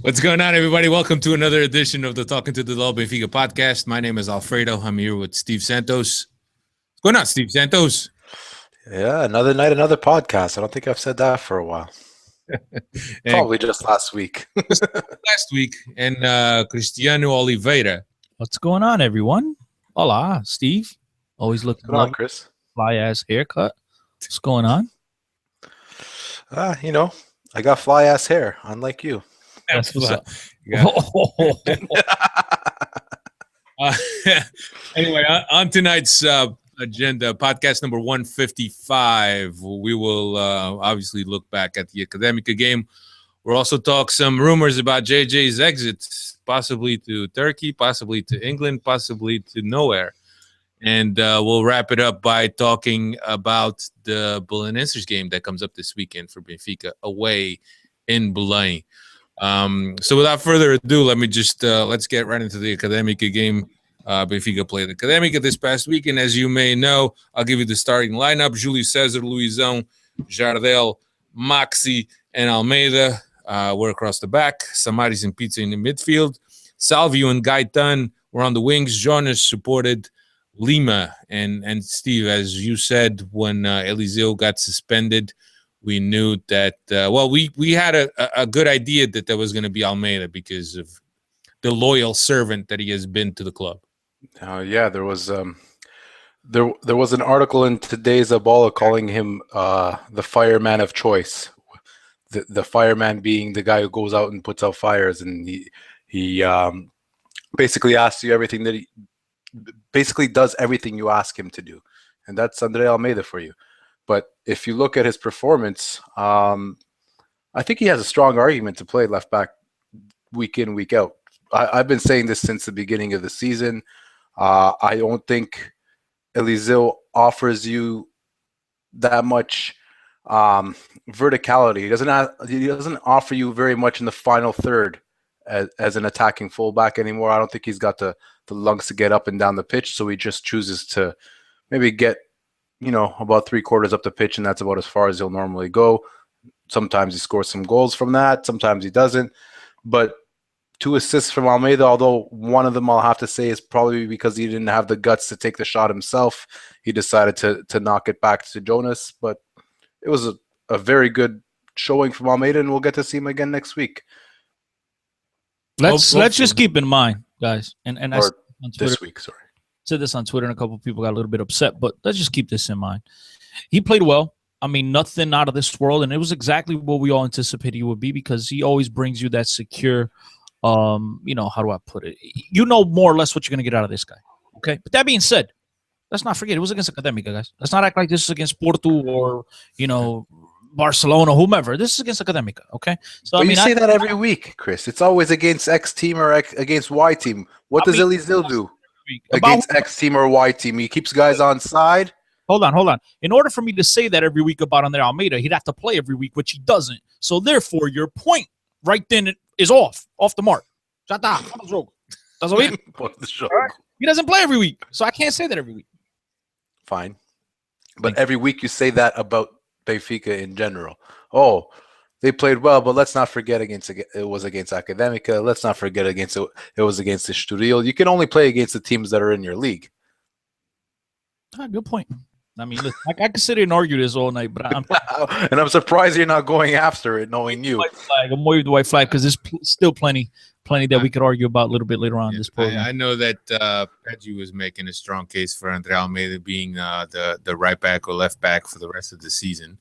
What's going on, everybody? Welcome to another edition of the Talking to the Law Benfica podcast. My name is Alfredo. I'm here with Steve Santos. What's going on, Steve Santos? Yeah, another night, another podcast. I don't think I've said that for a while. And Probably just last week. last week, and Cristiano Oliveira. What's going on, everyone? Hola, Steve. Always looking What's going on, lovely, Chris? fly-ass haircut. What's going on? I got fly-ass hair, unlike you. That's what's up. Anyway, on tonight's agenda, podcast number 155, we will obviously look back at the Academica game. We'll also talk some rumors about JJ's exit, possibly to Turkey, possibly to England, possibly to nowhere. And we'll wrap it up by talking about the Belenenses game that comes up this weekend for Benfica away in Belém. So without further ado, let me just let's get right into the Academica game. Benfica played Academica this past week, and as you may know, I'll give you the starting lineup: Júlio César, Luizão, Jardel, Maxi, and Almeida were across the back. Samaris and Pizza in the midfield. Salvio and Gaetan were on the wings. Jonas supported Lima. And Steve, as you said, when Eliseu got suspended, we knew that, we had a good idea that there was going to be Almeida because of the loyal servant that he has been to the club. There was there was an article in today's Abola calling him the fireman of choice. The fireman being the guy who goes out and puts out fires, and he basically asks you everything that he basically does everything you ask him to do, and that's Andre Almeida for you. But if you look at his performance, I think he has a strong argument to play left back week in, week out. I've been saying this since the beginning of the season. I don't think Eliseu offers you that much verticality. He doesn't offer you very much in the final third as an attacking fullback anymore. I don't think he's got the lungs to get up and down the pitch, so he just chooses to maybe get about 3/4 up the pitch, and that's about as far as he'll normally go. Sometimes he scores some goals from that, sometimes he doesn't. But 2 assists from Almeida, although one of them I'll have to say is probably because he didn't have the guts to take the shot himself. He decided to knock it back to Jonas, but it was a very good showing from Almeida, and we'll get to see him again next week. Let's just keep in mind, guys, and I said on Twitter, this week, sorry. Said this on Twitter, and a couple of people got a little bit upset, but let's just keep this in mind. He played well. I mean, nothing out of this world, and it was exactly what we all anticipated he would be, because he always brings you that secure, how do I put it? You know more or less what you're going to get out of this guy, okay? But that being said, let's not forget, it was against Academica, guys. Let's not act like this is against Porto or, Barcelona, whomever. This is against Academica, okay? So But you say that every week, Chris. It's always against X team or against Y team. What does Eliseu do against X team or Y team? He keeps guys on side. Hold on. In order for me to say that every week about Andre Almeida, he'd have to play every week, which he doesn't. So therefore, your point right then is off the mark. Já tá. That's all right? He doesn't play every week, so I can't say that every week. Fine. But every week you say that about Benfica in general. Oh, they played well, but let's not forget it was against Academica. Let's not forget it was against the Estoril. You can only play against the teams that are in your league. Good point. I mean, listen, I could sit here and argue this all night, but I'm surprised you're not going after it, knowing you. I'm waving the white flag because there's still plenty that we could argue about a little bit later on in this program. I know that Pedri was making a strong case for Andre Almeida being the right back or left back for the rest of the season.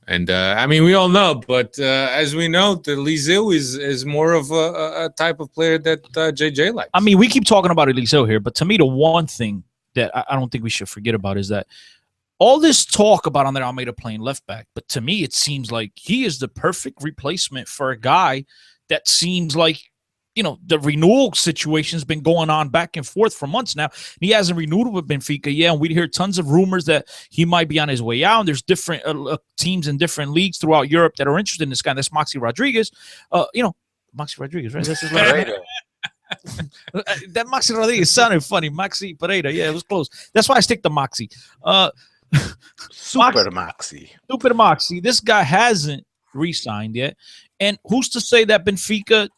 And, we all know, but as we know, the Eliseu is more of a type of player that JJ likes. I mean, we keep talking about Eliseu here, but to me, the one thing that I don't think we should forget about is that all this talk about Andre Almeida playing left back, but to me, it seems like he is the perfect replacement for a guy that seems like, the renewal situation has been going on back and forth for months now. He hasn't renewed with Benfica. Yeah, and we hear tons of rumors that he might be on his way out. And there's different teams in different leagues throughout Europe that are interested in this guy. That's Maxi Rodriguez. Maxi Rodriguez, right? That's his last name. That Maxi Rodriguez sounded funny. Maxi Pereira. Yeah, it was close. That's why I stick to Maxi. Super Maxi. Super Maxi. This guy hasn't re-signed yet. And who's to say that Benfica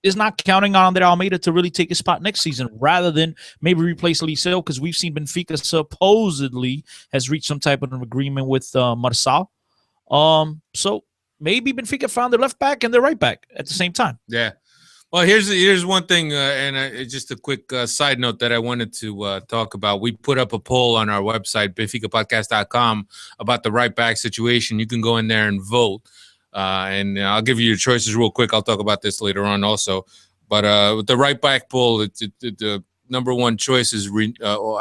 is not counting on Andre Almeida to really take his spot next season rather than maybe replace Liceo? Because we've seen Benfica supposedly has reached some type of an agreement with Marçal. So maybe Benfica found their left back and their right back at the same time. Yeah. Well, here's one thing, and just a quick side note that I wanted to talk about. We put up a poll on our website, benficapodcast.com, about the right back situation. You can go in there and vote, and I'll give you your choices real quick. I'll talk about this later on also. But with the right back poll, the number one choice is,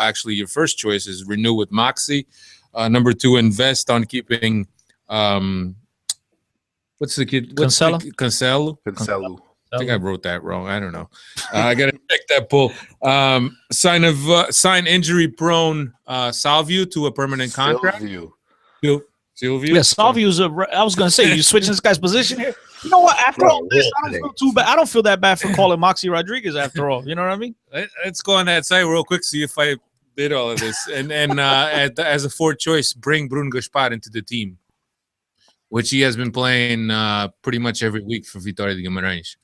actually your first choice is renew with Maxi. Number two, invest on keeping, what's the kid? Cancelo. I think I wrote that wrong. I don't know. I got to check that poll. Sign injury-prone Salvio to a permanent contract. Silvio. Yeah, Salvio's I was going to say, you switching this guy's position here. You know what? After all this, I don't feel too bad. I don't feel that bad for calling Maxi Rodriguez after all. You know what I mean? Let's go on that site real quick, see if I did all of this. And as a fourth choice, bring Bruno Gaspar into the team, which he has been playing pretty much every week for Vitória de Guimarães.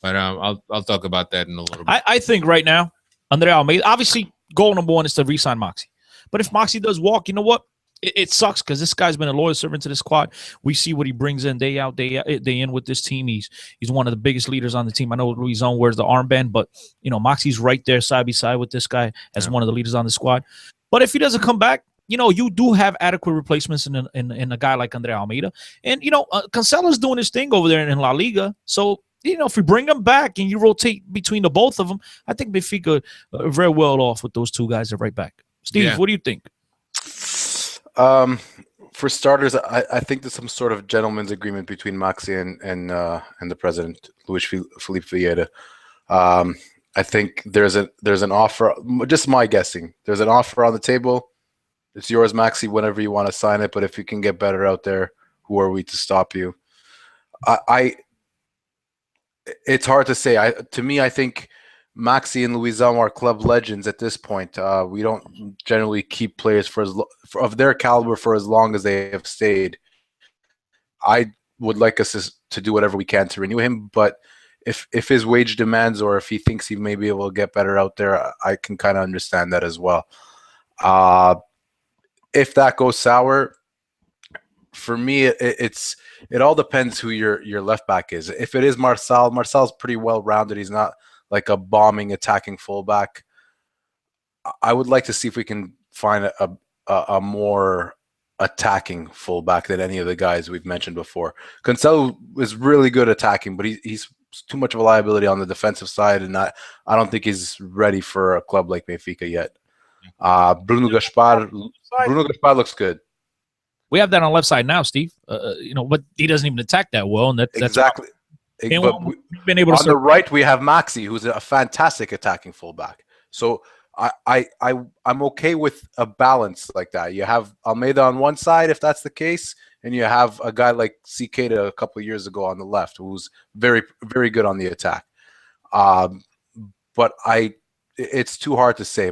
But I'll talk about that in a little bit. I think right now, Andre Almeida, obviously, goal number one is to re-sign Maxi. But if Maxi does walk, you know what? It sucks because this guy's been a loyal servant to the squad. We see what he brings in day out, day in with this team. He's one of the biggest leaders on the team. I know Luizão wears the armband, but Maxi's right there side by side with this guy as one of the leaders on the squad. But if he doesn't come back, you do have adequate replacements in a guy like Andre Almeida. And, Cancelo's doing his thing over there in La Liga. So, if we bring them back and you rotate between the both of them, I think Benfica are very well off with those two guys at right back. Steve, what do you think? For starters, I think there's some sort of gentleman's agreement between Maxi and the president, Luis Felipe Vieira. I think there's an offer. Just my guessing. There's an offer on the table. It's yours, Maxi, whenever you want to sign it. But if you can get better out there, who are we to stop you? It's hard to say. To me, I think Maxi and Luizão are club legends at this point. We don't generally keep players of their caliber for as long as they have stayed. I would like us to do whatever we can to renew him, but if his wage demands or if he thinks he may be able to get better out there, I can kind of understand that as well. If that goes sour, for me, it all depends who your left back is. If it is Marçal's pretty well rounded. He's not like a bombing attacking fullback. I would like to see if we can find a more attacking fullback than any of the guys we've mentioned before. Cancelo is really good attacking, but he's too much of a liability on the defensive side, and I don't think he's ready for a club like Benfica yet. Bruno Gaspar looks good. We have that on the left side now, Steve. But he doesn't even attack that well, and that's exactly. But we've been able to on the right, we have Maxi, who's a fantastic attacking fullback. So I'm okay with a balance like that. You have Almeida on one side, if that's the case, and you have a guy like Cicada a couple of years ago on the left, who's very, very good on the attack. But it's too hard to say.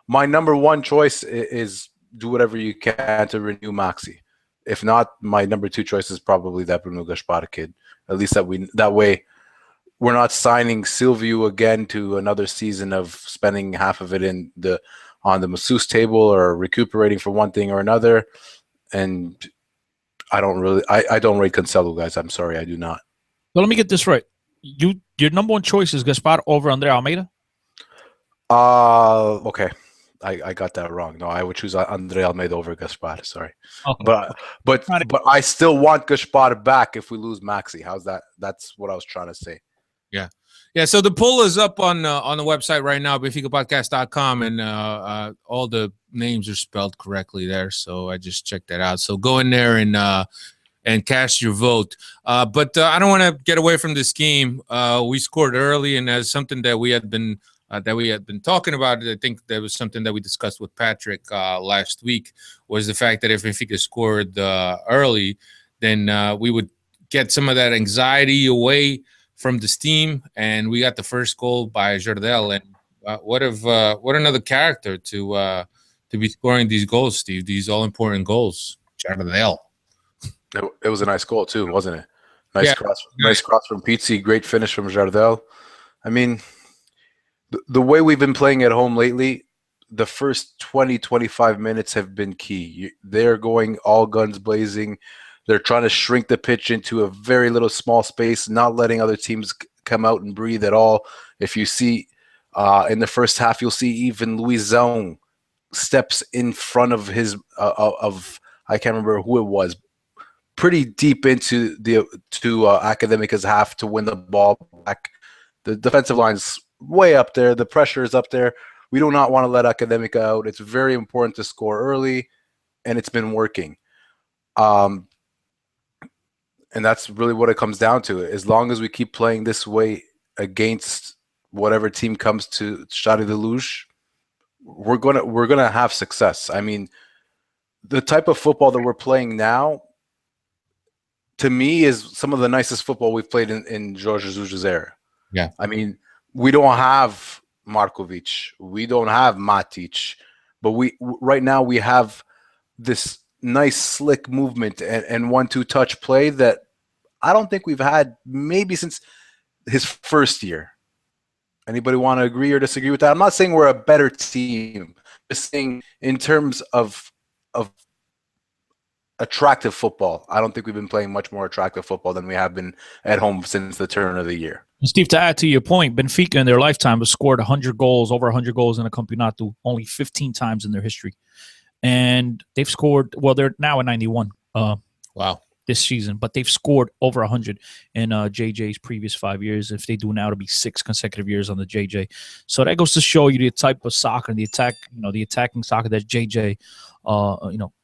My number one choice is do whatever you can to renew Maxi. If not, my number two choice is probably that Bruno Gaspar kid. At least that way we're not signing Silvio again to another season of spending half of it on the masseuse table or recuperating for one thing or another. And I don't rate Cancelo, guys. I'm sorry, I do not. Well, let me get this right. Your number one choice is Gaspar over Andre Almeida? Okay. I got that wrong. No, I would choose Andre Almeida over Gaspar. Sorry, okay. but I still want Gaspar back if we lose Maxi. How's that? That's what I was trying to say. Yeah. So the poll is up on the website right now, benficapodcast.com, and all the names are spelled correctly there. So I just checked that out. So go in there and cast your vote. But I don't want to get away from this game. We scored early, and as something that we had been talking about. I think that was something that we discussed with Patrick last week, was the fact that if Benfica scored early, then we would get some of that anxiety away from this team. And we got the first goal by Jardel. And what another character to be scoring these goals, Steve, these all-important goals. Jardel. It was a nice goal too, wasn't it? Yeah. Nice cross from Pizzi, great finish from Jardel. I mean, the way we've been playing at home lately, the first 20, 25 minutes have been key. They're going all guns blazing. They're trying to shrink the pitch into a very little small space, not letting other teams come out and breathe at all. If you see in the first half, you'll see even Luis Zong steps in front of his of I can't remember who it was, pretty deep into the Academica's half to win the ball back. The defensive line's way up there. The pressure is up there. We do not want to let Academica out. It's very important to score early, and it's been working. And that's really what it comes down to. As long as we keep playing this way against whatever team comes to Stade de Luz, we're gonna have success. I mean, the type of football that we're playing now, to me, is some of the nicest football we've played in Jorge Jesus' era. Yeah. I mean, we don't have Markovic, we don't have Matic, but right now we have this nice slick movement and 1-2 touch play that I don't think we've had maybe since his first year. Anybody want to agree or disagree with that? I'm not saying we're a better team. Just saying in terms of attractive football, I don't think we've been playing much more attractive football than we have been at home since the turn of the year. Steve, to add to your point, Benfica in their lifetime has scored 100 goals, over 100 goals in a Campeonato, only 15 times in their history. And they've scored, well, they're now at 91 Wow. this season, but they've scored over 100 in JJ's previous 5 years. If they do now, it'll be 6 consecutive years on the JJ. So that goes to show you the type of soccer, the attacking soccer that JJ,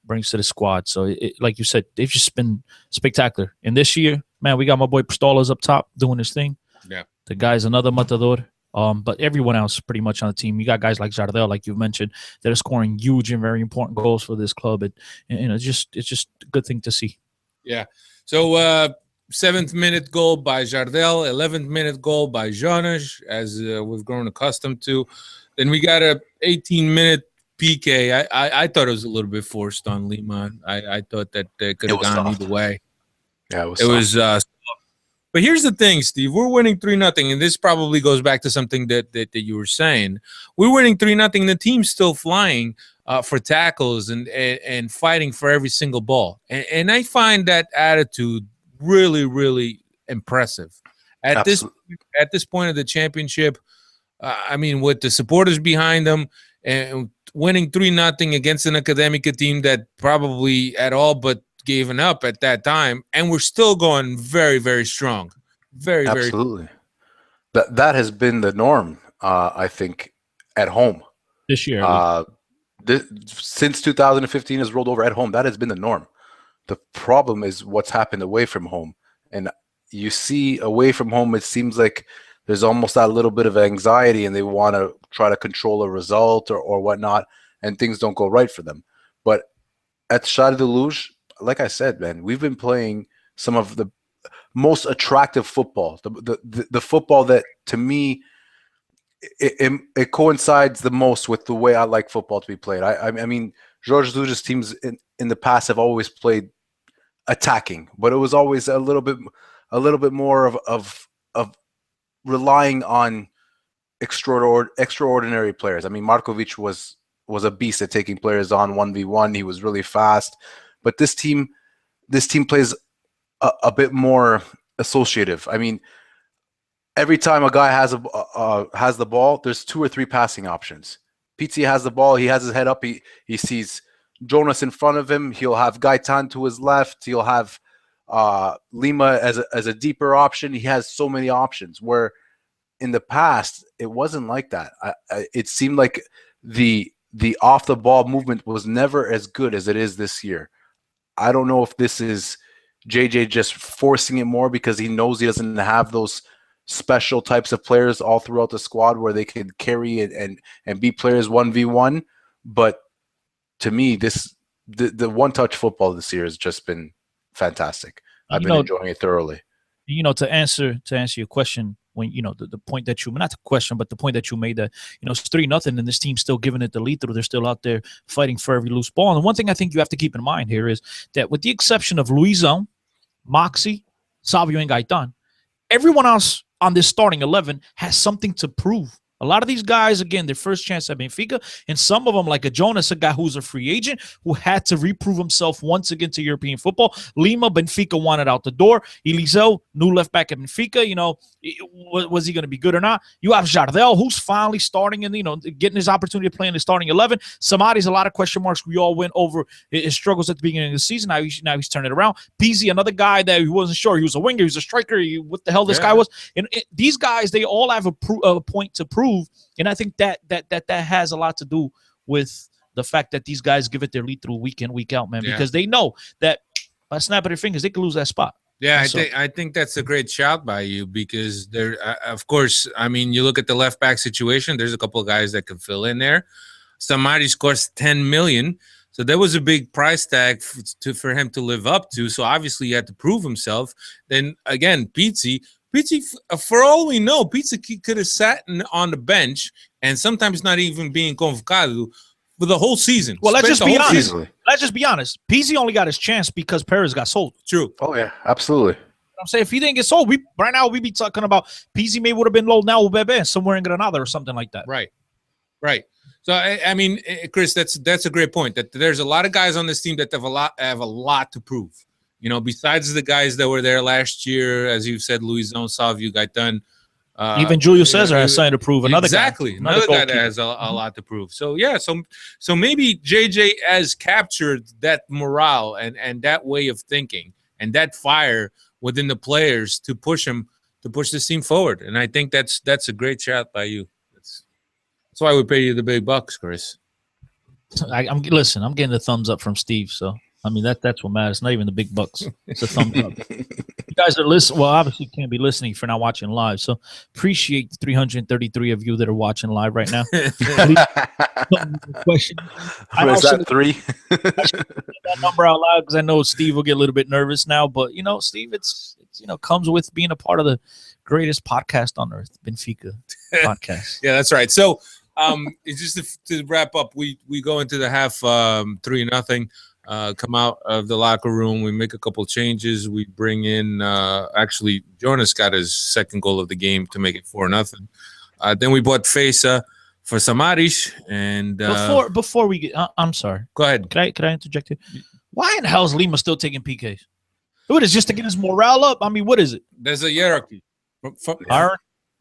brings to the squad. So, like you said, they've just been spectacular. And this year, man, we got my boy Pistolas up top doing his thing. Yeah. The guy's another matador. But everyone else pretty much on the team. You got guys like Jardel, like you mentioned, that are scoring huge and very important goals for this club. And it's just a good thing to see. Yeah. So 7th minute goal by Jardel, 11th minute goal by Jonas, as we've grown accustomed to. Then we got a 18-minute PK. I thought it was a little bit forced on Lima. I thought that they could have gone either way. Yeah, it was. But here's the thing, Steve. We're winning 3-0, and this probably goes back to something that you were saying. We're winning 3-0. The team's still flying for tackles and fighting for every single ball. And I find that attitude really, really impressive. At this point of the championship, I mean, with the supporters behind them and winning 3-0 against an Academica team that probably at all but given up at that time, and we're still going very, very strong. Very, absolutely. That has been the norm, I think, at home this year. Since 2015 has rolled over at home. That has been the norm. The problem is what's happened away from home. And you see away from home, it seems like there's almost that little bit of anxiety and they want to try to control a result or whatnot, and things don't go right for them. But at Stade de Luz, like I said, man, we've been playing some of the most attractive football. The football that, to me, it coincides the most with the way I like football to be played. I mean, Jorge Jesus' teams in the past have always played attacking, but it was always a little bit more of relying on extraordinary players. I mean, Markovic was a beast at taking players on 1v1. He was really fast, but this team plays a bit more associative. I mean, every time a guy has the ball, there's 2 or 3 passing options. Pizzi has the ball, he has his head up, he sees Jonas in front of him, he'll have Gaetan to his left, he'll have Lima as a deeper option. He has so many options, where in the past it wasn't like that. It seemed like the off the ball movement was never as good as it is this year. I don't know if this is JJ just forcing it more because he knows he doesn't have those special types of players all throughout the squad where they can carry it and be players 1v1. But to me, the one-touch football this year has just been fantastic. I've been enjoying it thoroughly. To answer your question, when the point that you, not the question, but the point that you made that it's 3-0 and this team's still giving it the lead through. They're still out there fighting for every loose ball. And one thing I think you have to keep in mind here is that with the exception of Luizão, Moxie, Savio, and Gaitan, everyone else on this starting 11 has something to prove. A lot of these guys, again, their first chance at Benfica, and some of them, like a Jonas, a guy who's a free agent, who had to reprove himself once again to European football. Lima, Benfica wanted out the door. Eliseu, new left back at Benfica, was he going to be good or not? You have Jardel, who's finally starting and, getting his opportunity to play in the starting 11. Somebody's a lot of question marks. We all went over his struggles at the beginning of the season. Now he's turning it around. Pizzi, another guy that he wasn't sure. He was a winger. He was a striker. What the hell this guy was? And these guys, they all have a point to prove. And I think that has a lot to do with the fact that these guys give it their lead through week in, week out, man, because they know that by snapping their fingers, they could lose that spot. Yeah, I think that's a great shout by you because there, of course, I mean, you look at the left back situation. There's a couple of guys that can fill in there. Samari scores 10 million. So there was a big price tag for him to live up to. So obviously he had to prove himself. Then again, Pizzi, for all we know, Pizzi could have sat on the bench and sometimes not even being convocado for the whole season. Well, let's just be honest. Let's just be honest. Pizzi only got his chance because Perez got sold. True. Oh, yeah, absolutely. I'm saying if he didn't get sold, right now we'd be talking about Pizzi may would have been low now with Bebe somewhere in Granada or something like that. Right. So I mean, Chris, that's a great point. That there's a lot of guys on this team that have a lot to prove. Besides the guys that were there last year, as you said, Luizão, Savio, Gaitan. Even Julio Cesar has something to prove. Another guy that has a lot to prove. So, yeah, so maybe JJ has captured that morale and that way of thinking and that fire within the players to push this team forward. And I think that's a great shout by you. That's why we pay you the big bucks, Chris. I'm getting the thumbs up from Steve, so. I mean, that's what matters. Not even the big bucks. It's a thumbs up. You guys are listening. Well, obviously, you can't be listening if you're not watching live. So appreciate the 333 of you that are watching live right now. Question. Was that 3? I should get that number out loud because I know Steve will get a little bit nervous now. But, Steve, it's comes with being a part of the greatest podcast on earth, Benfica podcast. Yeah, that's right. So it's just to wrap up, we go into the half 3-0. Come out of the locker room. We make a couple changes. We bring in actually Jonas got his second goal of the game to make it 4-0. Then we bought Fejsa for Samaris. And before we get, I'm sorry. Go ahead. Could I interject here? Why in the hell is Lima still taking PKs? What is it, just to get his morale up? I mean, what is it? There's a hierarchy.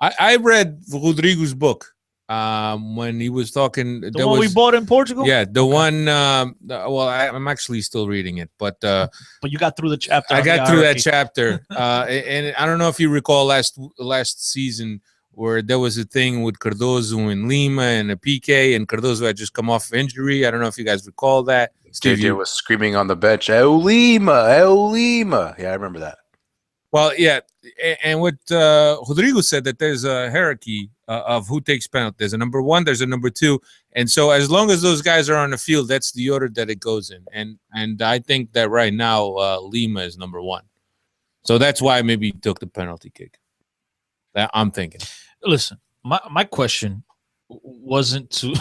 I read Rodrigo's book. When he was talking, the one we bought in Portugal. Yeah, the one. Well, I'm actually still reading it, but you got through the chapter. I got through that chapter, and I don't know if you recall last season where there was a thing with Cardozo and Lima and a PK, and Cardozo had just come off injury. I don't know if you guys recall that. JJ was screaming on the bench, "El Lima, El Lima." Yeah, I remember that. Well, yeah, and what Rodrigo said that there's a hierarchy of who takes penalty. There's a number 1, there's a number 2, and so as long as those guys are on the field, that's the order that it goes in. And I think that right now Lima is number 1, so that's why maybe he took the penalty kick. I'm thinking. Listen, my question wasn't to.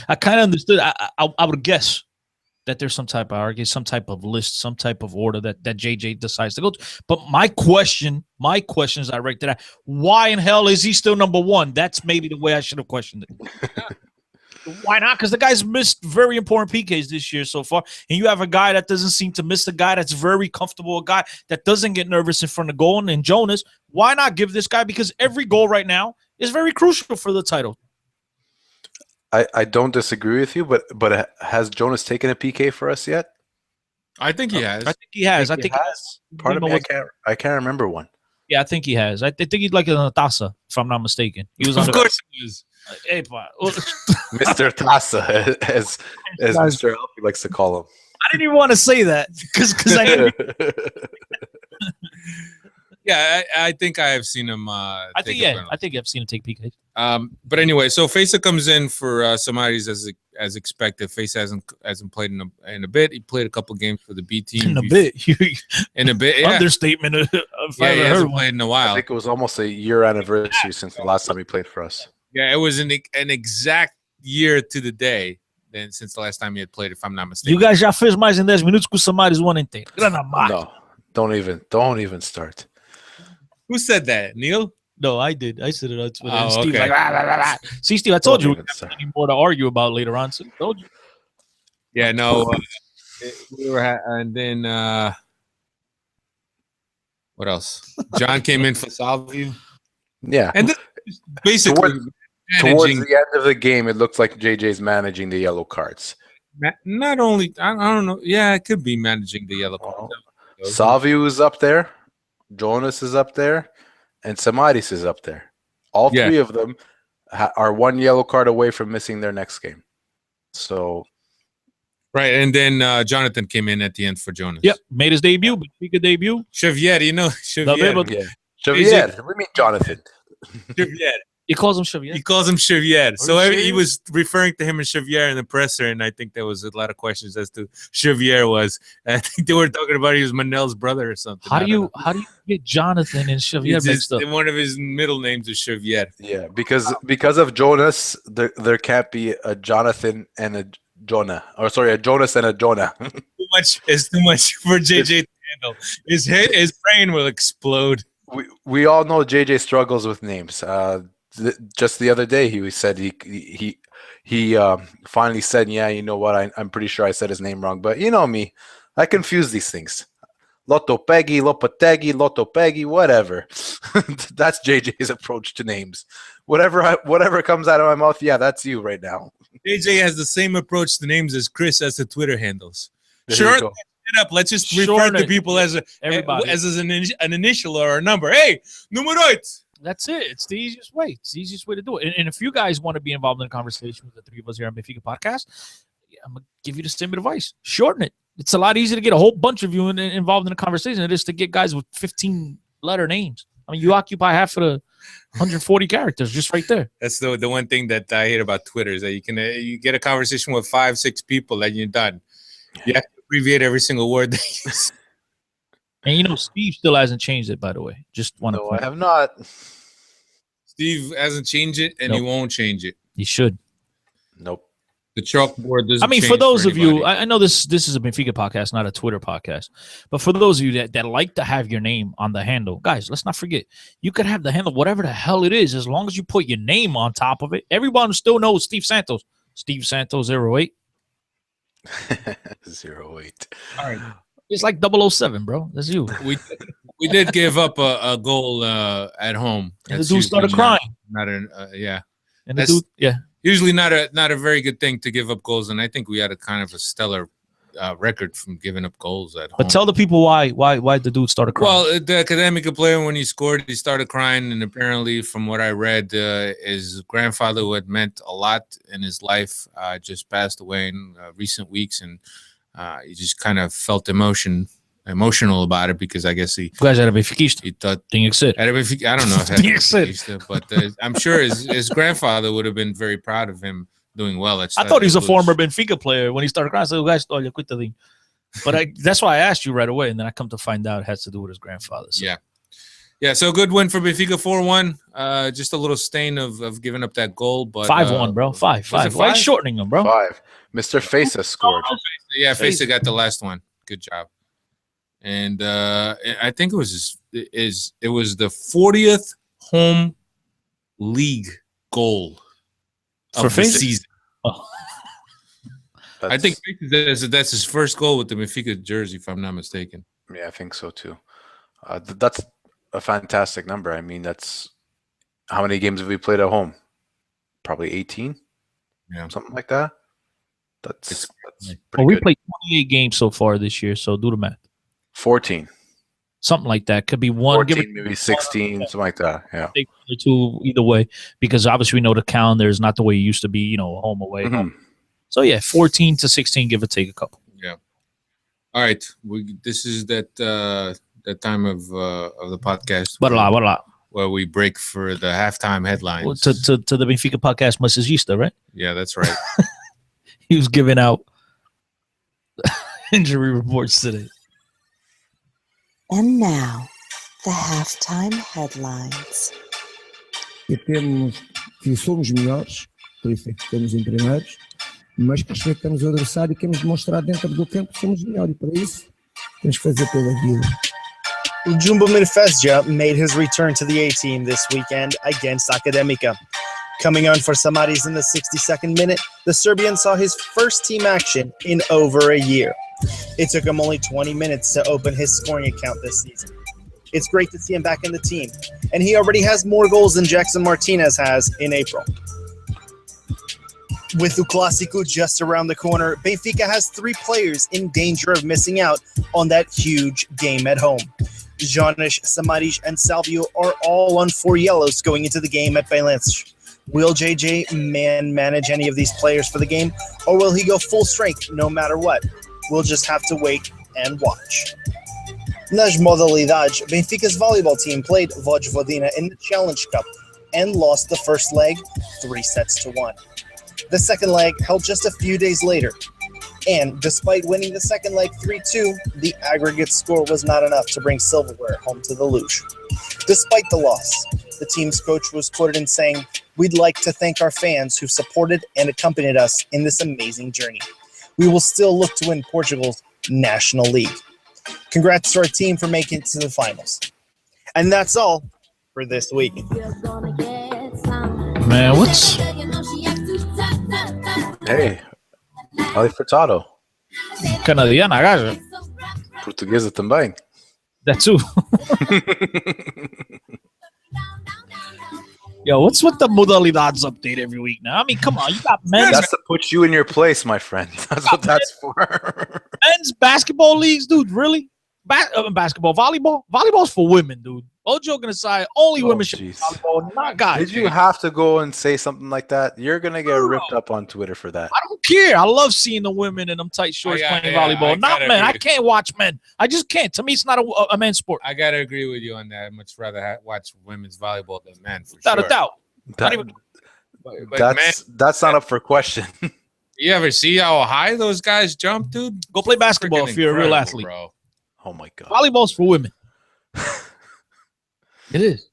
I kind of understood. I would guess that there's some type of hierarchy, some type of list, some type of order that JJ decides to go to. But my question is directed at why in hell is he still number 1? That's maybe the way I should have questioned it. Why not? Because the guy's missed very important PKs this year so far. And you have a guy that doesn't seem to miss, a guy that's very comfortable, a guy that doesn't get nervous in front of goal. And Jonas, why not give this guy? Because every goal right now is very crucial for the title. I don't disagree with you, but has Jonas taken a PK for us yet? I think he has. I think he has. Part of me, I can't remember one. Yeah, I think he has. I think he's like a Tassa, if I'm not mistaken. He was. Of course he was. Hey, Mr. Tassa, as Mr. Alfie likes to call him. I didn't even want to say that because I didn't. Yeah, I think I have seen him. I think I've seen him take PKs. But anyway, so Fejsa comes in for Samaris as expected. Fejsa hasn't played in a bit. He played a couple games for the B team. In a bit. In a bit, yeah. Understatement. If I He ever hasn't heard one. played in a I while. think it was almost a year anniversary since the last time he played for us. Yeah, it was an exact year to the day since the last time he had played, if I'm not mistaken. You guys já fez mais em 10 minutos que o Samaris one inteiro. Grana máquina. No, don't even start. Who said that? Neil? No, I did. I said it on Twitter. Oh, And Steve's okay. like, "Ah, blah, blah, blah." See, Steve, I told Don't you we even don't start. have any more to argue about later on. So I told you. Yeah, no. We were and then what else? John came in for Salvio. Yeah. And this is basically Towards managing. the end of the game, it looks like JJ's managing the yellow cards. Not only, I don't know. Yeah, it could be managing the yellow card. Salvio is up there, Jonas is up there, and Samaris is up there. All Yeah. three of them are one yellow card away from missing their next game. So Right, and then Jonathan came in at the end for Jonas. Yep, made his debut, Benfica debut. Xavier, you know Xavier. yeah, Javier. We mean Jonathan. Xavier. He calls him Xavier. He calls him Xavier. So you he serious? was referring to him as Xavier in the presser, and I think there was a lot of questions as to Xavier was. I think they were talking about he was Manel's brother or something. How do you get Jonathan and Xavier mixed up? One of his middle names is Xavier. Yeah, because of Jonas, there can't be a Jonathan and a Jonah. Or sorry, a Jonas and a Jonah. It's too much for JJ to handle. His brain will explode. We all know JJ struggles with names. Just the other day, he said he finally said, "Yeah, you know what? I'm pretty sure I said his name wrong, but you know me, I confuse these things. Lotopegui, Lopategi, Lotopegui, whatever. That's JJ's approach to names. Whatever comes out of my mouth, yeah, that's you right now. JJ has the same approach to names as Chris as to Twitter handles. There Sure, you go. it up. Let's just refer Shorten to it. people as Everybody. an initial or a number. Hey, numero 8. That's it. It's the easiest way. It's the easiest way to do it. And if you guys want to be involved in a conversation with the three of us here on Benfica Podcast, I'm going to give you the same advice. Shorten it. It's a lot easier to get a whole bunch of you involved in a conversation than it is to get guys with 15-letter names. I mean, you occupy half of the 140 characters just right there. That's the one thing that I hate about Twitter is that you get a conversation with 5-6 people and you're done. You have to abbreviate every single word that you say. And you know, Steve still hasn't changed it, by the way. Just want to No, point I have not. Steve hasn't changed it, and he Nope. won't change it. You should. Nope. The chalkboard doesn't. I mean, for change those of you, anybody. I know this is a Benfica podcast, not a Twitter podcast. But for those of you that like to have your name on the handle, guys, let's not forget, you could have the handle, whatever the hell it is, as long as you put your name on top of it. Everyone still knows Steve Santos. Steve Santos 08. 08. All right. It's like 007, bro. That's you. We did give up a goal at home. And the That's dude usually started crying. Not an yeah. And the That's- dude, yeah. Usually not a very good thing to give up goals, and I think we had a kind of a stellar record from giving up goals at home. But tell the people why the dude started crying. Well, the Academica player, when he scored, he started crying, and apparently, from what I read, his grandfather, who had meant a lot in his life, just passed away in recent weeks, and he just kind of felt emotional about it because I guess he guys era benfiquista. he thought. Tinha que ser. I don't know if Tinha que that's ser. Benfica, but I'm sure his grandfather would have been very proud of him doing well. At I thought he was a Stade former Luz. Benfica player. When he started crying, I said, guys, olha, coitadinho. But that's why I asked you right away, and then I come to find out it has to do with his grandfather. So. Yeah, so good win for Benfica, 4-1. Just a little stain of giving up that goal, but 5-1, bro. 5. was it 5. Why are you 5? shortening them, bro? 5. Mr. Fejsa scored. Yeah, Fejsa got the last one. Good job. And I think it was the 40th home league goal For of the Fejsa? season. Oh. I think that's his first goal with the Benfica jersey, if I'm not mistaken. Yeah, I think so too. That's a fantastic number. I mean, that's how many games have we played at home? Probably 18. Yeah. Something like that. That's Well, pretty we good. played 28 games so far this year, so do the math. 14. Something like that. Could be one, give 14, it maybe 16, something like that. Yeah. or two, either way, because obviously we know the calendar is not the way it used to be, you know, home away. Mhm. So yeah, 14 to 16, give or take a couple. Yeah. All right. This is that time of the podcast What a lot. where we break for the halftime headlines. Well, to the Benfica podcast, Massagista, right? Yeah, that's right. He was giving out injury reports today. And now, the halftime headlines. Que somos melhores, por isso é que estamos em primeiros, mas que respeitamos o adversário e queremos demonstrar dentro do campo que somos melhores, e para isso temos que fazer pela vida. Jumbo Fejsa made his return to the A-team this weekend against Academica. Coming on for Samaris in the 62nd minute, the Serbian saw his first team action in over a year. It took him only 20 minutes to open his scoring account this season. It's great to see him back in the team, and he already has more goals than Jackson Martinez has in April. With the Clásico just around the corner, Benfica has 3 players in danger of missing out on that huge game at home. Jonas, Samaris, and Salvio are all on 4 yellows going into the game at Belenenses. Will JJ manage any of these players for the game, or will he go full strength no matter what? We'll just have to wait and watch. Nas modalidades, Benfica's volleyball team played Vojvodina in the Challenge Cup and lost the first leg 3-1. The second leg held just a few days later, and despite winning the second leg 3-2, the aggregate score was not enough to bring silverware home to the Luge. Despite the loss, the team's coach was quoted in saying, "We'd like to thank our fans who supported and accompanied us in this amazing journey. We will still look to win Portugal's National League." Congrats to our team for making it to the finals. And that's all for this week. Man, what's Hey, Ali Furtado. Canadiana, gaja? Portuguesa também. That too. Yo, what's with the modalidades update every week now? I mean, come on, you got men's That's to put you in your place, my friend. That's what that's for. men's basketball leagues, dude. Really? Basketball, volleyball. Volleyball's for women, dude. All joking aside, only Oh, women should play jeez. volleyball, not guys. Did you have to go and say something like that? You're gonna get ripped up on Twitter for that. I don't care. I love seeing the women in them tight shorts playing volleyball. I Not gotta men. I agree. can't watch men. I just can't. To me, it's not a men's sport. I gotta agree with you on that. I'd much rather watch women's volleyball than men, for Without sure. a doubt. That- But that's not up for question. you ever see how high those guys jump, dude? Go play basketball Freaking if you're a real incredible, athlete. bro. Oh my god. Volleyball's for women. It is.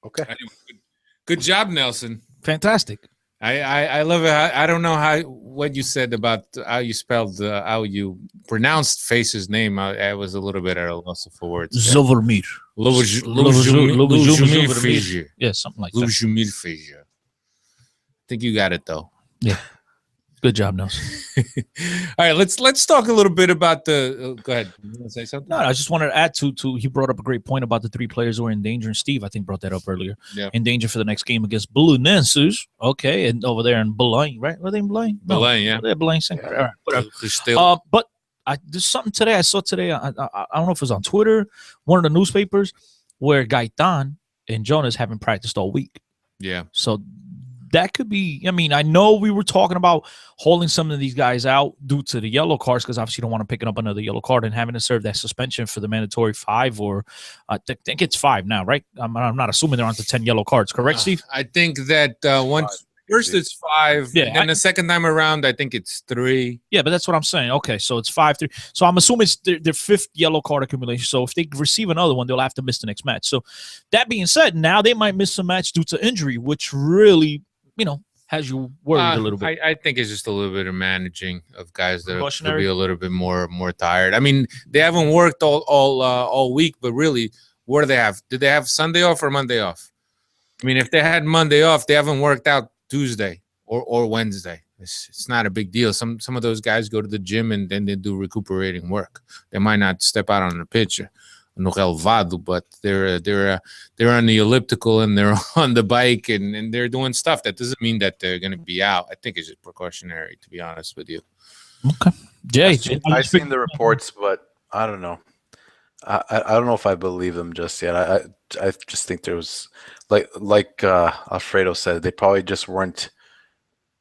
Okay. Anyway, good job, Nelson. Fantastic. I love it. I don't know what you said about how you spelled how you pronounced Fejsa's name. I was a little bit at a loss for words. Zovermir. Lujumir Fejsa. Yeah, something like that. Lujumir Fejsa. I think you got it though. Yeah. Good job, Nelson. All right, let's talk a little bit about the. Go ahead. You want to say something? No, I just wanted to add to he brought up a great point about the 3 players who are in danger, and Steve, I think, brought that up earlier. Yeah. In danger for the next game against Belenenses. Okay, and over there in Belém, right? Were they in Belém? No, Belém, yeah. They're Belém. All right, whatever. Still, But there's something today I saw today. I don't know if it was on Twitter, one of the newspapers, where Gaetan and Jonas haven't practiced all week. yeah. So that could be. I mean, I know we were talking about holding some of these guys out due to the yellow cards because obviously you don't want to pick up another yellow card and having to serve that suspension for the mandatory 5 or I think it's 5 now, right? I'm not assuming they're on to 10 yellow cards, correct, Steve? I think that once first it's 5, Yeah, and the second time around I think it's 3. Yeah, but that's what I'm saying. Okay, so it's 5-3. So I'm assuming it's their 5th yellow card accumulation. So if they receive another one, they'll have to miss the next match. So that being said, now they might miss some match due to injury, which really, has you worried a little bit. I think it's just a little bit of managing of guys that could Precautionary? be a little bit more tired. I mean, they haven't worked all week, but really, what do they have? Did they have Sunday off or Monday off? I mean, if they had Monday off, they haven't worked out Tuesday or Wednesday. It's not a big deal. Some of those guys go to the gym and then they do recuperating work. They might not step out on the pitch, no relevado, but they're on the elliptical and they're on the bike and they're doing stuff. That doesn't mean that they're going to be out. I think it's just precautionary, to be honest with you. Okay, Jay. I've seen the reports, but I don't know. I don't know if I believe them just yet. I just think there was like Alfredo said, they probably just weren't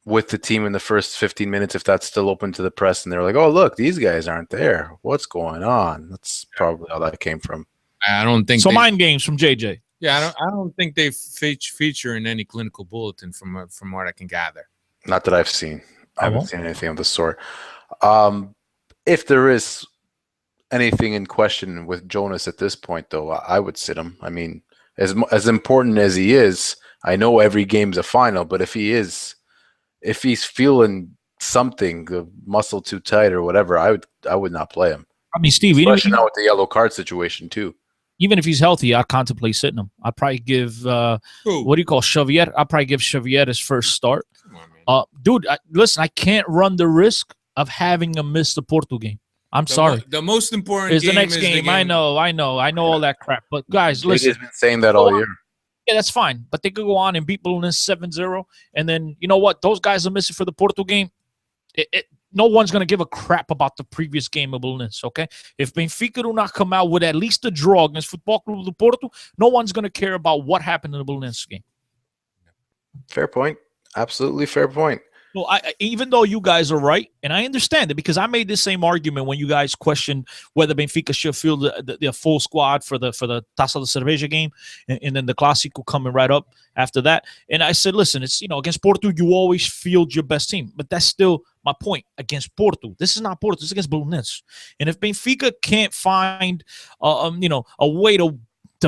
with the team in the first 15 minutes, if that's still open to the press, and they're like, "Oh, look, these guys aren't there. What's going on?" That's probably how that came from. I don't think So mind games from JJ. Yeah, I don't think they feature in any clinical bulletin from what I can gather. Not that I've seen. I haven't seen anything of the sort. If there is anything in question with Jonas at this point, though, I would sit him. I mean, as important as he is, I know every game's a final, but if he's feeling something, the muscle too tight or whatever, I would not play him. I mean, Steve, especially now with the yellow card situation too. Even if he's healthy, I contemplate sitting him. I'd probably give what do you call Xavier? I'd probably give Xavier his first start. Come on, man. Dude, listen, I can't run the risk of having him miss the Porto game. I'm sorry. The most important is the game next is game. the game. I know all that crap. But guys, listen. He's been saying that all year. Yeah, that's fine. But they could go on and beat Belenenses 7-0. And then, you know what? Those guys are missing for the Porto game. No one's going to give a crap about the previous game of Belenenses, okay? If Benfica do not come out with at least a draw against Football Club do Porto, no one's going to care about what happened in the Belenenses game. Fair point. Absolutely fair point. No, even though you guys are right, and I understand it because I made the same argument when you guys questioned whether Benfica should field the full squad for the Taça da Cerveja game, and then the Clásico coming right up after that. And I said, listen, it's against Porto, you always field your best team, but that's still my point against Porto. This is not Porto; it's against Belenenses. And if Benfica can't find, a way to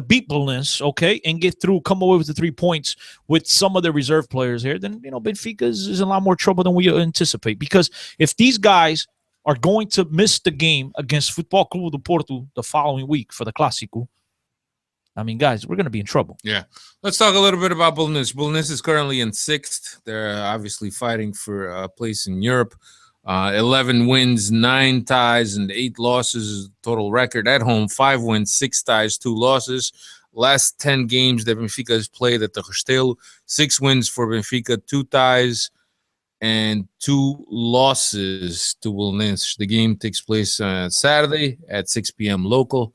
beat Belenenses, okay, and get through, come away with the 3 points with some of the reserve players here, then Benfica is in a lot more trouble than we anticipate. Because if these guys are going to miss the game against Football Club do Porto the following week for the Clásico, I mean, guys, we're going to be in trouble. Yeah. Let's talk a little bit about Belenenses. Belenenses is currently in 6th. They're obviously fighting for a place in Europe. 11 wins, 9 ties, and 8 losses total record at home. 5 wins, 6 ties, 2 losses. Last 10 games that Benfica has played at the Jardel, 6 wins for Benfica, 2 ties, and 2 losses to Belenenses. The game takes place Saturday at 6 p.m. local.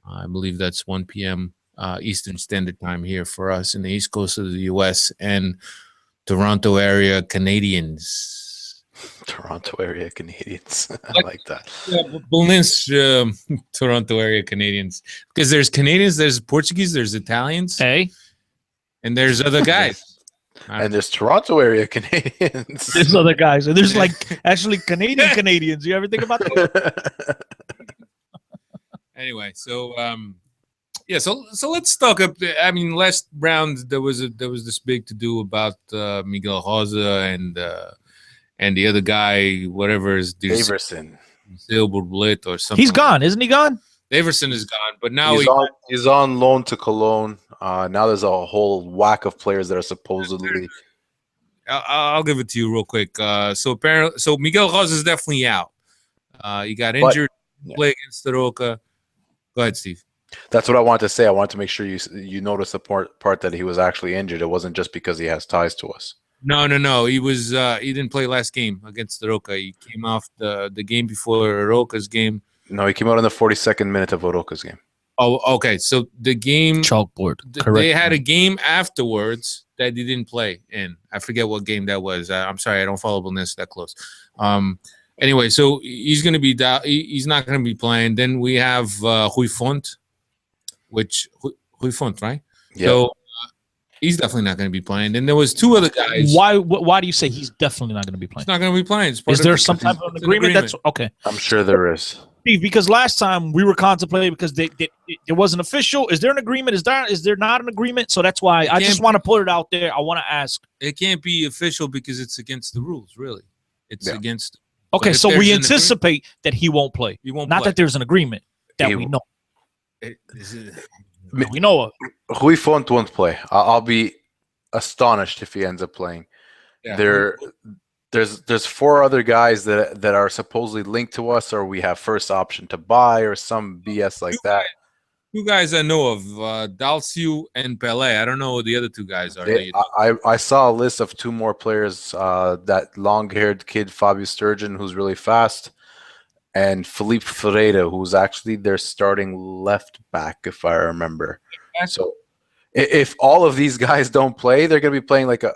I believe that's 1 p.m. Eastern Standard Time here for us in the East Coast of the U.S. and Toronto area Canadians. Toronto area Canadians. I like that. Yeah, Belenenses, Toronto area Canadians. Because there's Canadians, there's Portuguese, there's Italians. Hey. And there's other guys. And there's Toronto area Canadians. There's other guys. And there's actually Canadians. You ever think about that? Anyway, so so let's talk up. I mean, last round there was this big to do about Miguel Rosa and the other guy, whatever is Daverson, Silberblit or something. He's gone, isn't he gone? Daverson is gone, but now he's on loan to Cologne. Now there's a whole whack of players that are supposedly. I'll give it to you real quick. So Miguel Rosa is definitely out. He got injured. Play against the Roca. Go ahead, Steve. That's what I wanted to say. I wanted to make sure you noticed the part that he was actually injured. It wasn't just because he has ties to us. No. He was he didn't play last game against the Roca. He came off the game before Roca's game. No, he came out in the 42nd minute of Roca's game. Oh, okay. So the game chalkboard. Correct. They had a game afterwards that he didn't play in. I forget what game that was. I'm sorry, I don't follow Belenenses that close. Anyway, so he's going to be he's not going to be playing. Then we have Rui Font, Rui Font, right? Yeah. So he's definitely not going to be playing. Then there was 2 other guys. Why do you say he's definitely not going to be playing? He's not going to be playing. Is there some type of agreement? That's okay. I'm sure there is. Steve, because last time we were contemplating because it wasn't official. Is there an agreement? Is there not an agreement? So that's why I just want to put it out there. I want to ask. It can't be official because it's against the rules, really. It's against. Okay, so we anticipate that he won't play. He won't not play. That there's an agreement that we know. We know of. Rui Font won't play. I'll be astonished if he ends up playing. Yeah. There's 4 other guys that are supposedly linked to us, or we have first option to buy, or some BS like that. 2 guys I know of, Dalciu and Pelé. I don't know who the other 2 guys are. I saw a list of 2 more players. That long-haired kid, Fabio Sturgeon, who's really fast, and Felipe Ferreira, who's actually their starting left back, if I remember. So if all of these guys don't play, they're going to be playing like a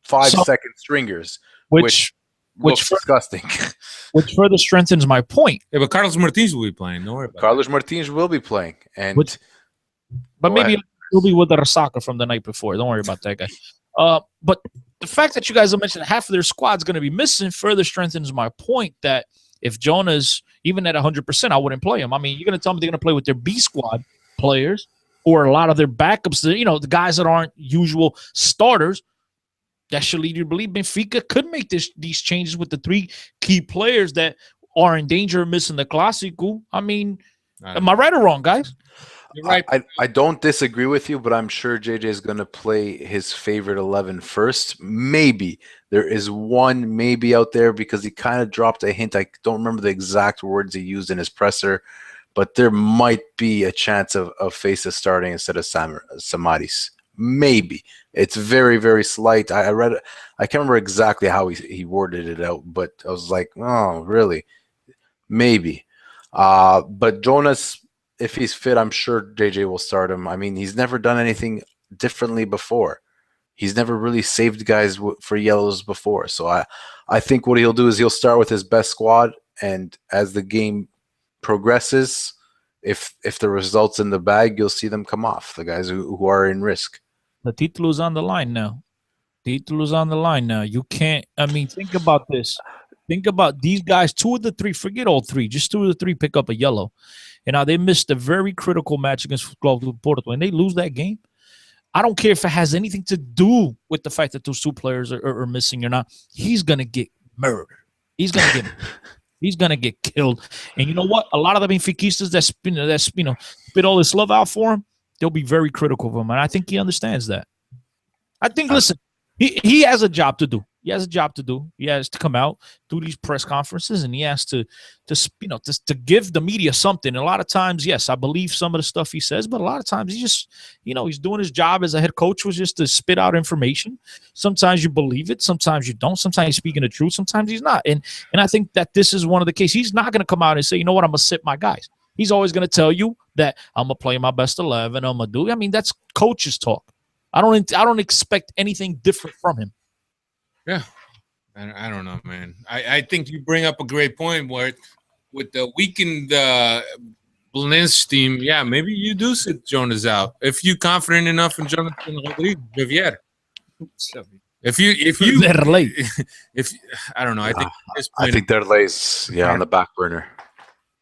5-second stringers. Which looks disgusting. Which further strengthens my point. Yeah, but Carlos Martins will be playing. Don't worry about Carlos Martins will be playing. But maybe he'll be with the Rasaka from the night before. Don't worry about that guy. But the fact that you guys have mentioned half of their squad's going to be missing further strengthens my point that if Jonas, even at 100%, I wouldn't play him. I mean, you're going to tell me they're going to play with their B squad players or a lot of their backups, the guys that aren't usual starters. That should lead you to believe Benfica could make these changes with the 3 key players that are in danger of missing the Clásico. I mean, am I right or wrong, guys? You're right. I don't disagree with you, but I'm sure JJ is going to play his favorite 11 first. Maybe there is one maybe out there because he kind of dropped a hint. I don't remember the exact words he used in his presser, but there might be a chance of Fejsa starting instead of Samaris. Maybe. It's very, very slight. I read it. I can't remember exactly how he worded it out, but I was like, oh, really? Maybe. But Jonas, if he's fit, I'm sure JJ will start him. I mean, he's never done anything differently before. He's never really saved guys for yellows before. So I think what he'll do is he'll start with his best squad, and as the game progresses, if the result's in the bag, you'll see them come off, the guys who are in risk. The titulo's on the line now. Titulo's on the line now. You can't, I mean, think about this. Think about these guys, 2 of the 3, forget all 3, just 2 of the 3 pick up a yellow. And now they missed a very critical match against Porto, and they lose that game. I don't care if it has anything to do with the fact that those 2 players are missing or not. He's going to get murdered. He's going to get he's going to get killed. And you know what? A lot of the Benfiquistas that spit all this love out for him, they'll be very critical of him. And I think he understands that. I think, listen, he has a job to do. He has a job to do. He has to come out, do these press conferences, and he has to give the media something. And a lot of times, yes, I believe some of the stuff he says, but a lot of times he just, he's doing his job as a head coach, was just to spit out information. Sometimes you believe it, sometimes you don't. Sometimes he's speaking the truth, sometimes he's not. And I think that this is one of the cases. He's not going to come out and say, you know what, I'm going to sit my guys. He's always going to tell you that I'm going to play my best 11. I'm going to do. I mean, that's coach's talk. I don't expect anything different from him. Yeah, I don't know, man. I think you bring up a great point where with the weakened Belenenses team, yeah, maybe you do sit Jonas out. If you're confident enough in Jonathan Rodriguez, if they're late. If I don't know, I think at this point, I think Jardel, on the back burner. I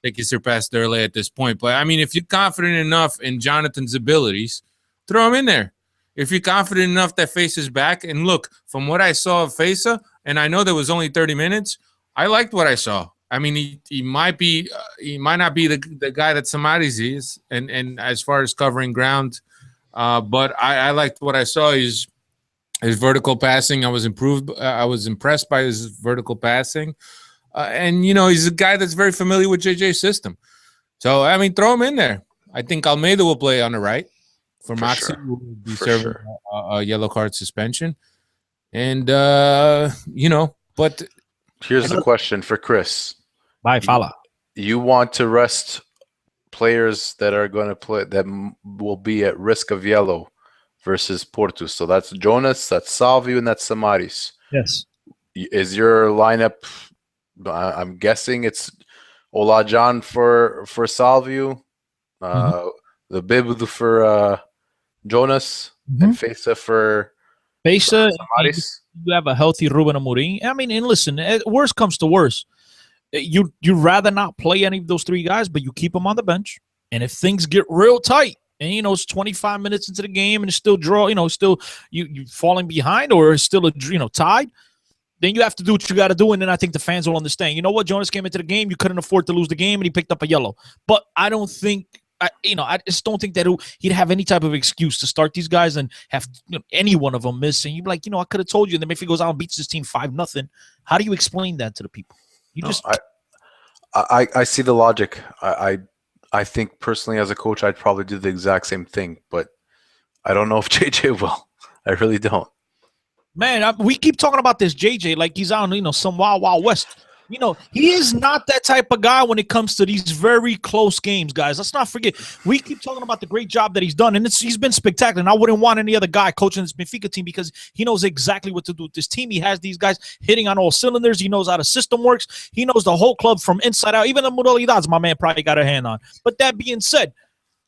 think you surpassed Jardel at this point. But I mean, if you're confident enough in Jonathan's abilities, throw him in there. If you're confident enough that Fejsa's back, and look, from what I saw of Fejsa, and I know there was only 30 minutes, I liked what I saw. I mean, he might not be the guy that Samaris is, and as far as covering ground, but I liked what I saw. His vertical passing, I was impressed by his vertical passing, and he's a guy that's very familiar with JJ's system. So I mean, throw him in there. I think Almeida will play on the right. For Maxi, sure. Will be serving a yellow card suspension. And, but... Here's the question for Chris. Bye, Fala. You want to rest players that are going to play, that will be at risk of yellow versus Porto. So that's Jonas, that's Salvio, and that's Samaris. Yes. Is your lineup, I'm guessing it's Olajan for Salvio, the Bibu for... Jonas and Fejsa for Fejsa. You have a healthy Ruben Amorim. I mean, and listen, worst comes to worst, you'd rather not play any of those 3 guys, but you keep them on the bench. And if things get real tight, and it's 25 minutes into the game and it's still still you falling behind, or it's still tied, then you have to do what you got to do. And then I think the fans will understand. You know what? Jonas came into the game. You couldn't afford to lose the game, and he picked up a yellow. But I don't think. I just don't think that he'd have any type of excuse to start these guys and have any one of them miss. And you'd be like, I could have told you. And then if he goes out and beats his team 5-0, how do you explain that to the people? I see the logic. I think personally as a coach, I'd probably do the exact same thing, but I don't know if JJ will. I really don't. Man, we keep talking about this JJ like he's on some Wild West. He is not that type of guy when it comes to these very close games, guys. Let's not forget. We keep talking about the great job that he's done, and he's been spectacular. And I wouldn't want any other guy coaching this Benfica team because he knows exactly what to do with this team. He has these guys hitting on all cylinders. He knows how the system works. He knows the whole club from inside out. Even the modalidades, my man probably got a hand on. But that being said,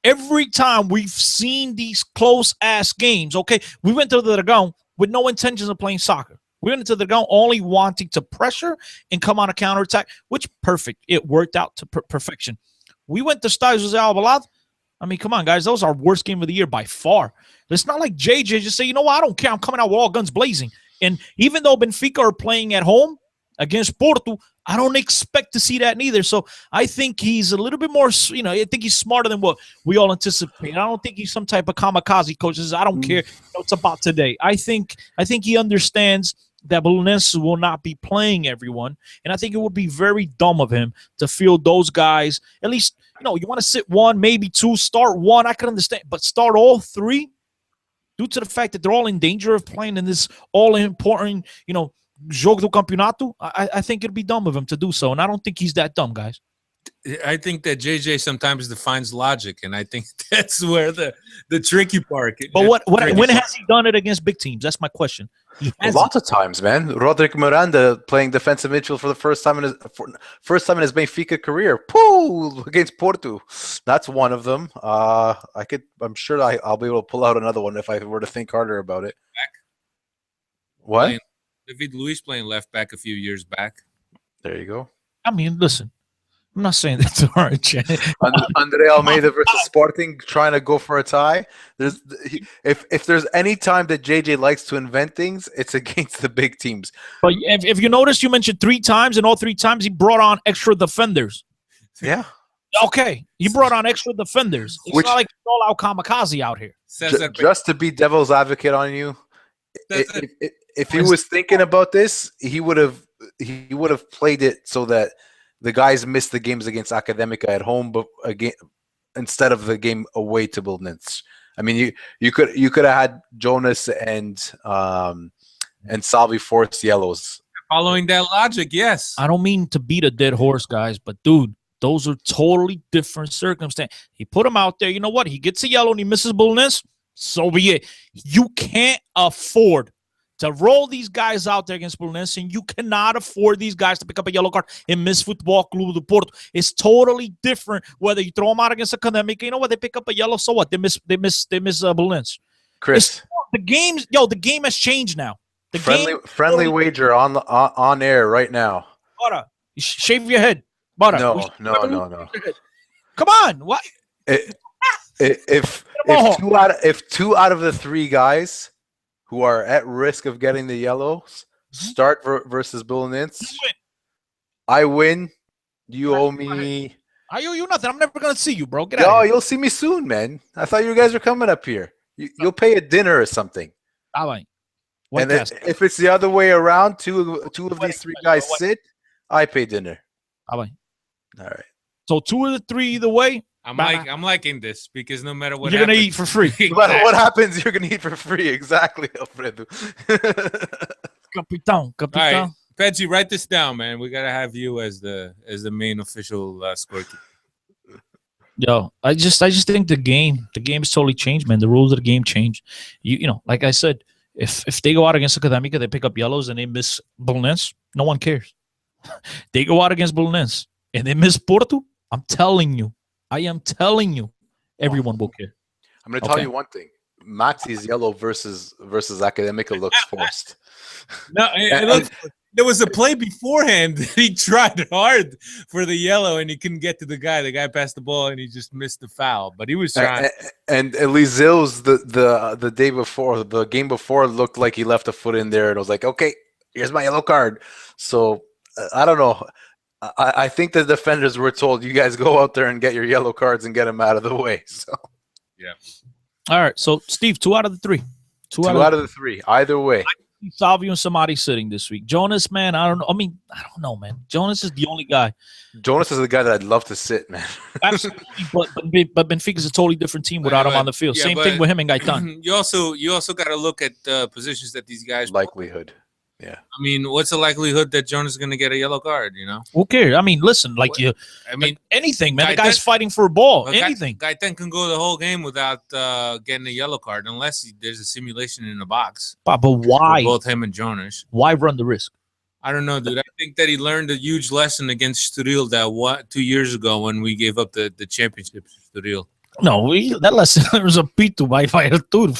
every time we've seen these close-ass games, okay, we went to the Dragão. with no intentions of playing soccer. We went into the ground only wanting to pressure and come on a counterattack, which perfect. It worked out to perfection. We went to Stadios José Alvalade. I mean, come on, guys. That was our worst game of the year by far. It's not like JJ just say, you know what, I don't care. I'm coming out with all guns blazing. And even though Benfica are playing at home against Porto, I don't expect to see that neither. So I think he's a little bit more, I think he's smarter than what we all anticipate. I don't think he's some type of kamikaze coach. Says, I don't care. It's about today. I think he understands that Belenenses will not be playing everyone. And I think it would be very dumb of him to feel those guys, at least, you want to sit one, maybe two, start one. I can understand. But start all three due to the fact that they're all in danger of playing in this all-important, jogo do campeonato. I think it'd be dumb of him to do so. And I don't think he's that dumb, guys. I think that JJ sometimes defines logic, and I think that's where the tricky part. But when has he done it against big teams? That's my question. Lots of times, man. Roderick Miranda playing defensive midfield for the first time in his Benfica career. Pooh, against Porto. That's one of them. I'm sure I'll be able to pull out another one if I were to think harder about it. What? David Luiz playing left back a few years back. There you go. I mean, listen. I'm not saying that's hard, Andre Almeida versus Sporting trying to go for a tie. If there's any time that JJ likes to invent things, it's against the big teams. But if you notice, you mentioned 3 times, and all 3 times he brought on extra defenders. Yeah. Okay, he brought on extra defenders. It's not like it's all out kamikaze out here. Just to be devil's advocate on you, if he was thinking about this, he would have played it so that the guys missed the games against Academica at home, but again, instead of the game away to Belenenses. I mean, you could have had Jonas and Salvi force yellows. Following that logic, yes. I don't mean to beat a dead horse, guys, but dude, those are totally different circumstances. He put him out there. You know what? He gets a yellow and he misses Belenenses. So be it. You can't afford to roll these guys out there against Belenenses, and you cannot afford these guys to pick up a yellow card and miss Football Club do Porto. It's totally different whether you throw them out against Academica. You know what? They pick up a yellow, so what? They miss Belenenses. Chris, the game has changed now. Friendly wager on air right now. Butter, shave your head. Butter. No. Come on, what? If 2 out of the 3 guys who are at risk of getting the yellows start versus Belenenses, I win. You owe me. I owe you nothing. I'm never gonna see you, bro. Get out. No, you'll see me soon, man. I thought you guys were coming up here. You'll pay a dinner or something. And if it's the other way around, two of these 3 guys sit, I pay dinner. All right. So 2 of the 3 either way. I'm liking this because no matter what you're gonna eat for free. Exactly. No matter what happens, you're gonna eat for free. Exactly, Alfredo. Capitão. All right, Petsy, write this down, man. We gotta have you as the main official scorekeeper. Yo, I just think the game's totally changed, man. The rules of the game changed. You know, like I said, if they go out against Academica, they pick up yellows and they miss Belenenses, no one cares. They go out against Belenenses and they miss Porto. I am telling you, everyone will care. I'm going to tell you one thing. Maxi's yellow versus Academica looks forced. No, there was a play beforehand. He tried hard for the yellow, and he couldn't get to the guy. The guy passed the ball, and he just missed the foul. But he was trying. And Eliseo's the day before, the game before, looked like he left a foot in there, and I was like, okay, here's my yellow card. So I don't know. I think the defenders were told, you guys go out there and get your yellow cards and get them out of the way. So, yeah. All right. So, Steve, 2 out of the 3. Two out of the 3. Either way. Salvio and Samadi sitting this week. Jonas, man, I don't know, man. Jonas is the only guy. Jonas is the guy that I'd love to sit, man. Absolutely. But Benfica's a totally different team without him on the field. Yeah, Same thing with him and Gaitan. You also got to look at the positions that these guys likelihood. Yeah. I mean, what's the likelihood that Jonas is going to get a yellow card, you know? Who cares? I mean, listen, anything, man. The guy's fighting for a ball. Anything. Gaitan can go the whole game without getting a yellow card unless there's a simulation in the box. But why? Both him and Jonas. Why run the risk? I don't know, dude. I think that he learned a huge lesson against Estoril 2 years ago when we gave up the championship to Estoril. No, that lesson was a pito by Arturo.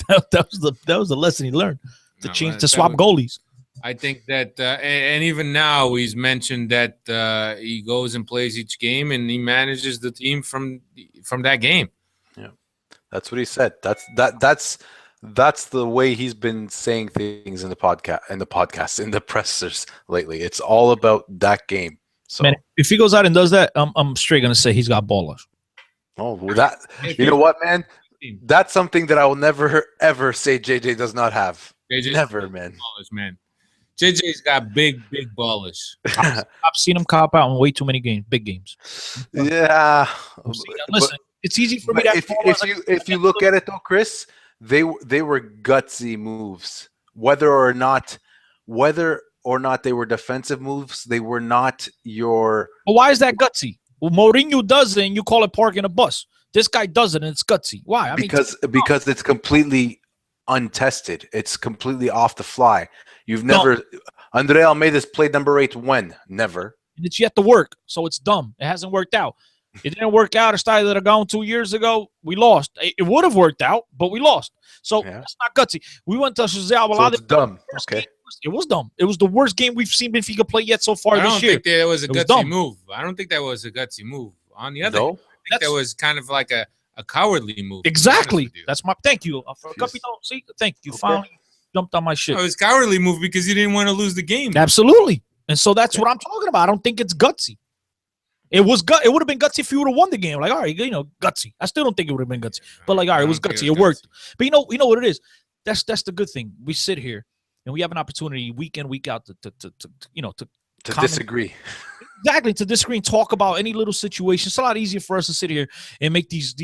that was the lesson he learned to change to swap goalies. I think that, and even now, he's mentioned that he goes and plays each game, and he manages the team from that game. Yeah, that's what he said. That's the way he's been saying things in the pressers lately. It's all about that game. So, man, if he goes out and does that, I'm straight gonna say he's got ballers. oh, well, that you know what, man? That's something that I will never ever say JJ does not have. JJ's Never, man. Ballers, man. JJ's got big ballers. I've seen him cop out in way too many games, big games. Yeah. Listen, it's easy for me to. If you look at it though, Chris, they were gutsy moves. Whether or not they were defensive moves, they were not your. But why is that gutsy? Well, Mourinho does it, and you call it parking a bus. This guy does it, and it's gutsy. Why? Because it's completely untested. It's completely off the fly. You've never. Andre Almeida's played number 8 when? Never. And it's yet to work, so it's dumb. It hasn't worked out. It didn't work out. It started gone 2 years ago. We lost. It would have worked out, but we lost. So it's not gutsy. We went to Jose Albalade. So it's dumb. Okay. It was dumb. It was the worst game we've seen Benfica play yet so far this year. I don't think that was a gutsy move. I don't think that was a gutsy move. On the other hand, I think that was kind of like a cowardly move. Exactly. That's my thank you. See, thank you. Okay. Finally jumped on my shit. It was a cowardly move because you didn't want to lose the game. Absolutely. And so that's what I'm talking about. I don't think it's gutsy. It would have been gutsy if you would have won the game. Like, all right, gutsy. I still don't think it would have been gutsy. But like, all right, it was gutsy. It worked. But you know what it is? That's the good thing. We sit here and we have an opportunity week in, week out to disagree. Exactly, to disagree and talk about any little situation. It's a lot easier for us to sit here and make these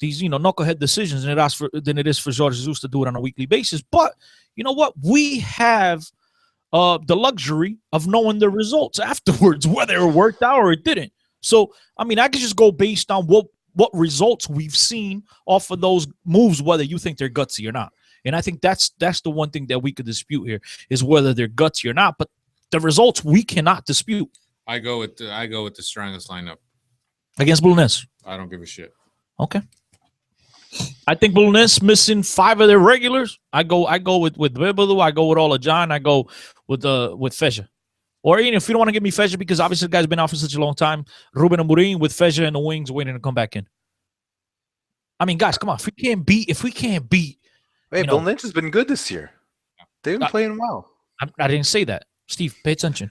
knucklehead decisions than it is for Jorge Jesus to do it on a weekly basis. But you know what? We have the luxury of knowing the results afterwards, whether it worked out or it didn't. So, I mean, I could just go based on what results we've seen off of those moves, whether you think they're gutsy or not. And I think that's the one thing that we could dispute here is whether they're gutsy or not. But the results we cannot dispute. I go with the strongest lineup against Belenenses. I don't give a shit. Okay. I think Belenenses missing 5 of their regulars. I go with Bibelu. I go with Olajan. I go with Fejsa. Or if you don't want to give me Fejsa because obviously the guy's been out for such a long time, Ruben Amorim with Fejsa in the wings waiting to come back in. I mean, guys, come on. If we can't beat. Hey, Belenenses has been good this year. They've been playing well. I didn't say that. Steve, pay attention.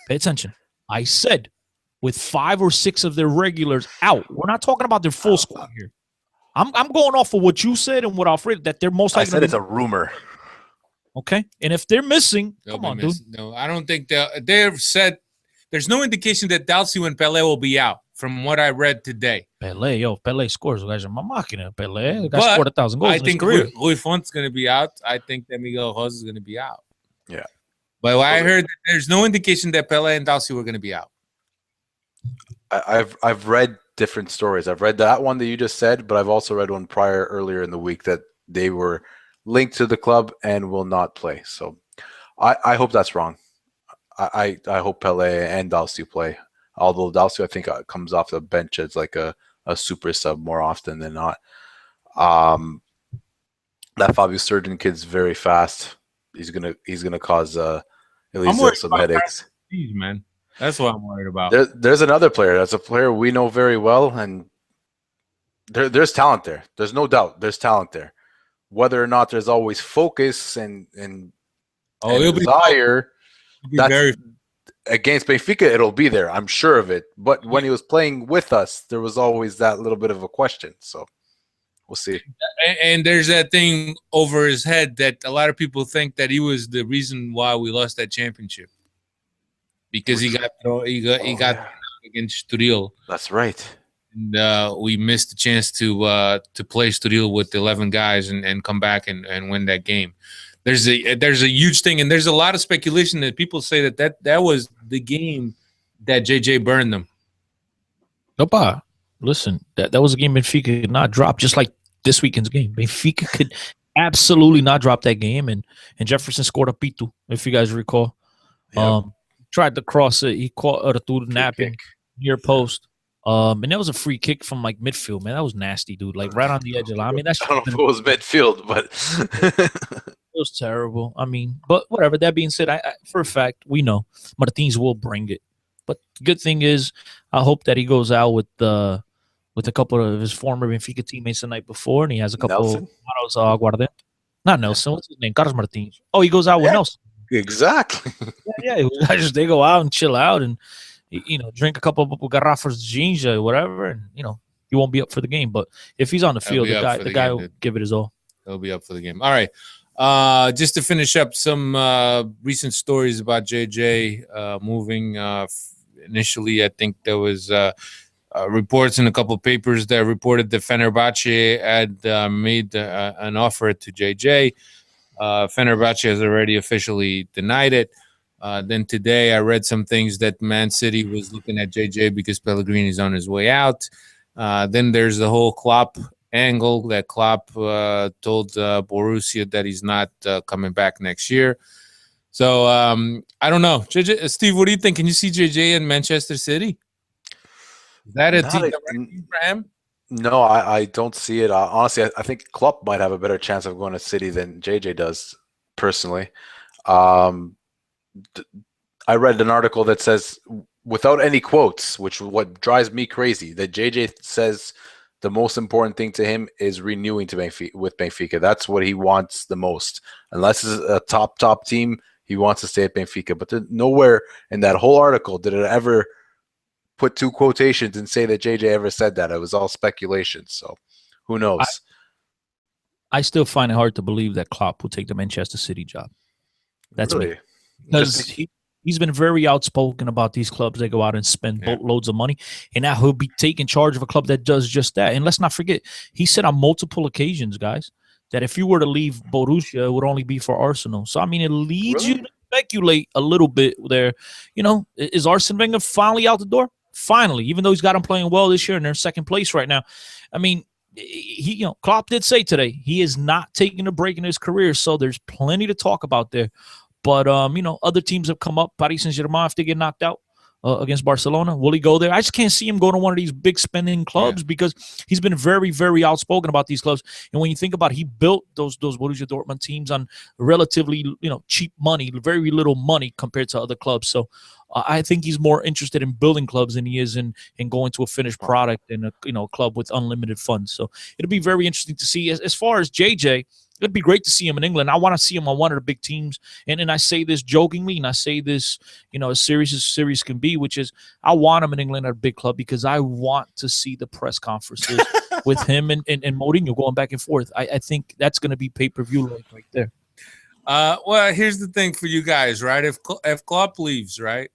Pay attention. I said with 5 or 6 of their regulars out. We're not talking about their full squad here. I'm going off of what you said and what Alfred that they're most likely. I said it's a rumor. Okay, and if they're missing, come on, dude. No, I don't think they've said. There's no indication that Dalcio and Pelé will be out from what I read today. Pelé scores. Guys, my máquina. Pelé, the guy scored 1,000 goals. I think Rui Fonte's going to be out. I think that Miguel Rosa is going to be out. Yeah. But I heard that there's no indication that Pelé and Dalcio were going to be out. I've read different stories. I've read that one that you just said, but I've also read one earlier in the week that they were linked to the club and will not play. So I hope that's wrong. I hope Pelé and Dalcio play. Although Dalcio, I think, comes off the bench as like a super sub more often than not. That Fabio Surgeon kid's very fast. He's gonna cause Elisa some headaches. Man, that's what I'm worried about. There's another player. That's a player we know very well, and there's talent there. There's no doubt. There's talent there. Whether or not there's always focus and desire, against Benfica, it'll be there. I'm sure of it. But when he was playing with us, there was always that little bit of a question. So we'll see. And there's that thing over his head that a lot of people think that he was the reason why we lost that championship because he got against Estoril. That's right. And we missed the chance to play Estoril with 11 guys and come back and win that game. There's a huge thing, and there's a lot of speculation that people say that was the game that JJ burned them. Opa, listen, that was a game Benfica could not drop, just like this weekend's game. Benfica could absolutely not drop that game, and Jefferson scored a pito, if you guys recall. Yep. Tried to cross it. He caught Arturo napping near post. And that was a free kick from like midfield, man. That was nasty, dude. Like right on the edge of the line. I mean, that's I don't know if it was midfield, but it was terrible. I mean, but whatever. That being said, I for a fact we know Martins will bring it. But the good thing is, I hope that he goes out with a couple of his former Benfica teammates the night before, and he has a couple Nelson? of Guarden. Not Nelson. What's his name? Carlos Martins. Oh, he goes out with Nelson. exactly. Yeah. They go out and chill out and drink a couple of garrafas de ginja, whatever, and he won't be up for the game. But if he's on the field, the guy will give it his all. He'll be up for the game. All right. Just to finish up some recent stories about JJ moving. Initially, I think there was reports in a couple of papers that reported that Fenerbahce had made an offer to JJ. Fenerbahce has already officially denied it. Then today I read some things that Man City was looking at JJ because Pellegrini's on his way out. Then there's the whole Klopp angle that Klopp told Borussia that he's not coming back next year. So I don't know. JJ, Steve, what do you think? Can you see JJ in Manchester City? Is that a team for him? No, I don't see it. Honestly, I think Klopp might have a better chance of going to City than JJ does, personally. I read an article that says, without any quotes, what drives me crazy, that JJ says the most important thing to him is renewing with Benfica. That's what he wants the most. Unless it's a top team, he wants to stay at Benfica. But nowhere in that whole article did it ever put two quotations and say that JJ ever said that. It was all speculation. So who knows? I still find it hard to believe that Klopp will take the Manchester City job. That's really? me. Because he's been very outspoken about these clubs. They go out and spend boatloads of money, and now he'll be taking charge of a club that does just that. And let's not forget, he said on multiple occasions, guys, that if you were to leave Borussia, it would only be for Arsenal. So, I mean, it leads you to speculate a little bit there. Is Arsene Wenger finally out the door? Finally, even though he's got him playing well this year and they're in second place right now. I mean, Klopp did say today he is not taking a break in his career, so there's plenty to talk about there. But, other teams have come up. Paris Saint-Germain, if they get knocked out against Barcelona, will he go there? I just can't see him going to one of these big spending clubs because he's been very, very outspoken about these clubs. And when you think about it, he built those Borussia Dortmund teams on relatively, cheap money, very little money compared to other clubs. So I think he's more interested in building clubs than he is in going to a finished product and a club with unlimited funds. So it'll be very interesting to see. As far as JJ, it'd be great to see him in England. I want to see him on one of the big teams. And I say this jokingly, and I say this, as serious can be, which is I want him in England at a big club because I want to see the press conferences with him and Mourinho going back and forth. I think that's going to be pay-per-view right there. Well, here's the thing for you guys, right? If Klopp leaves, right?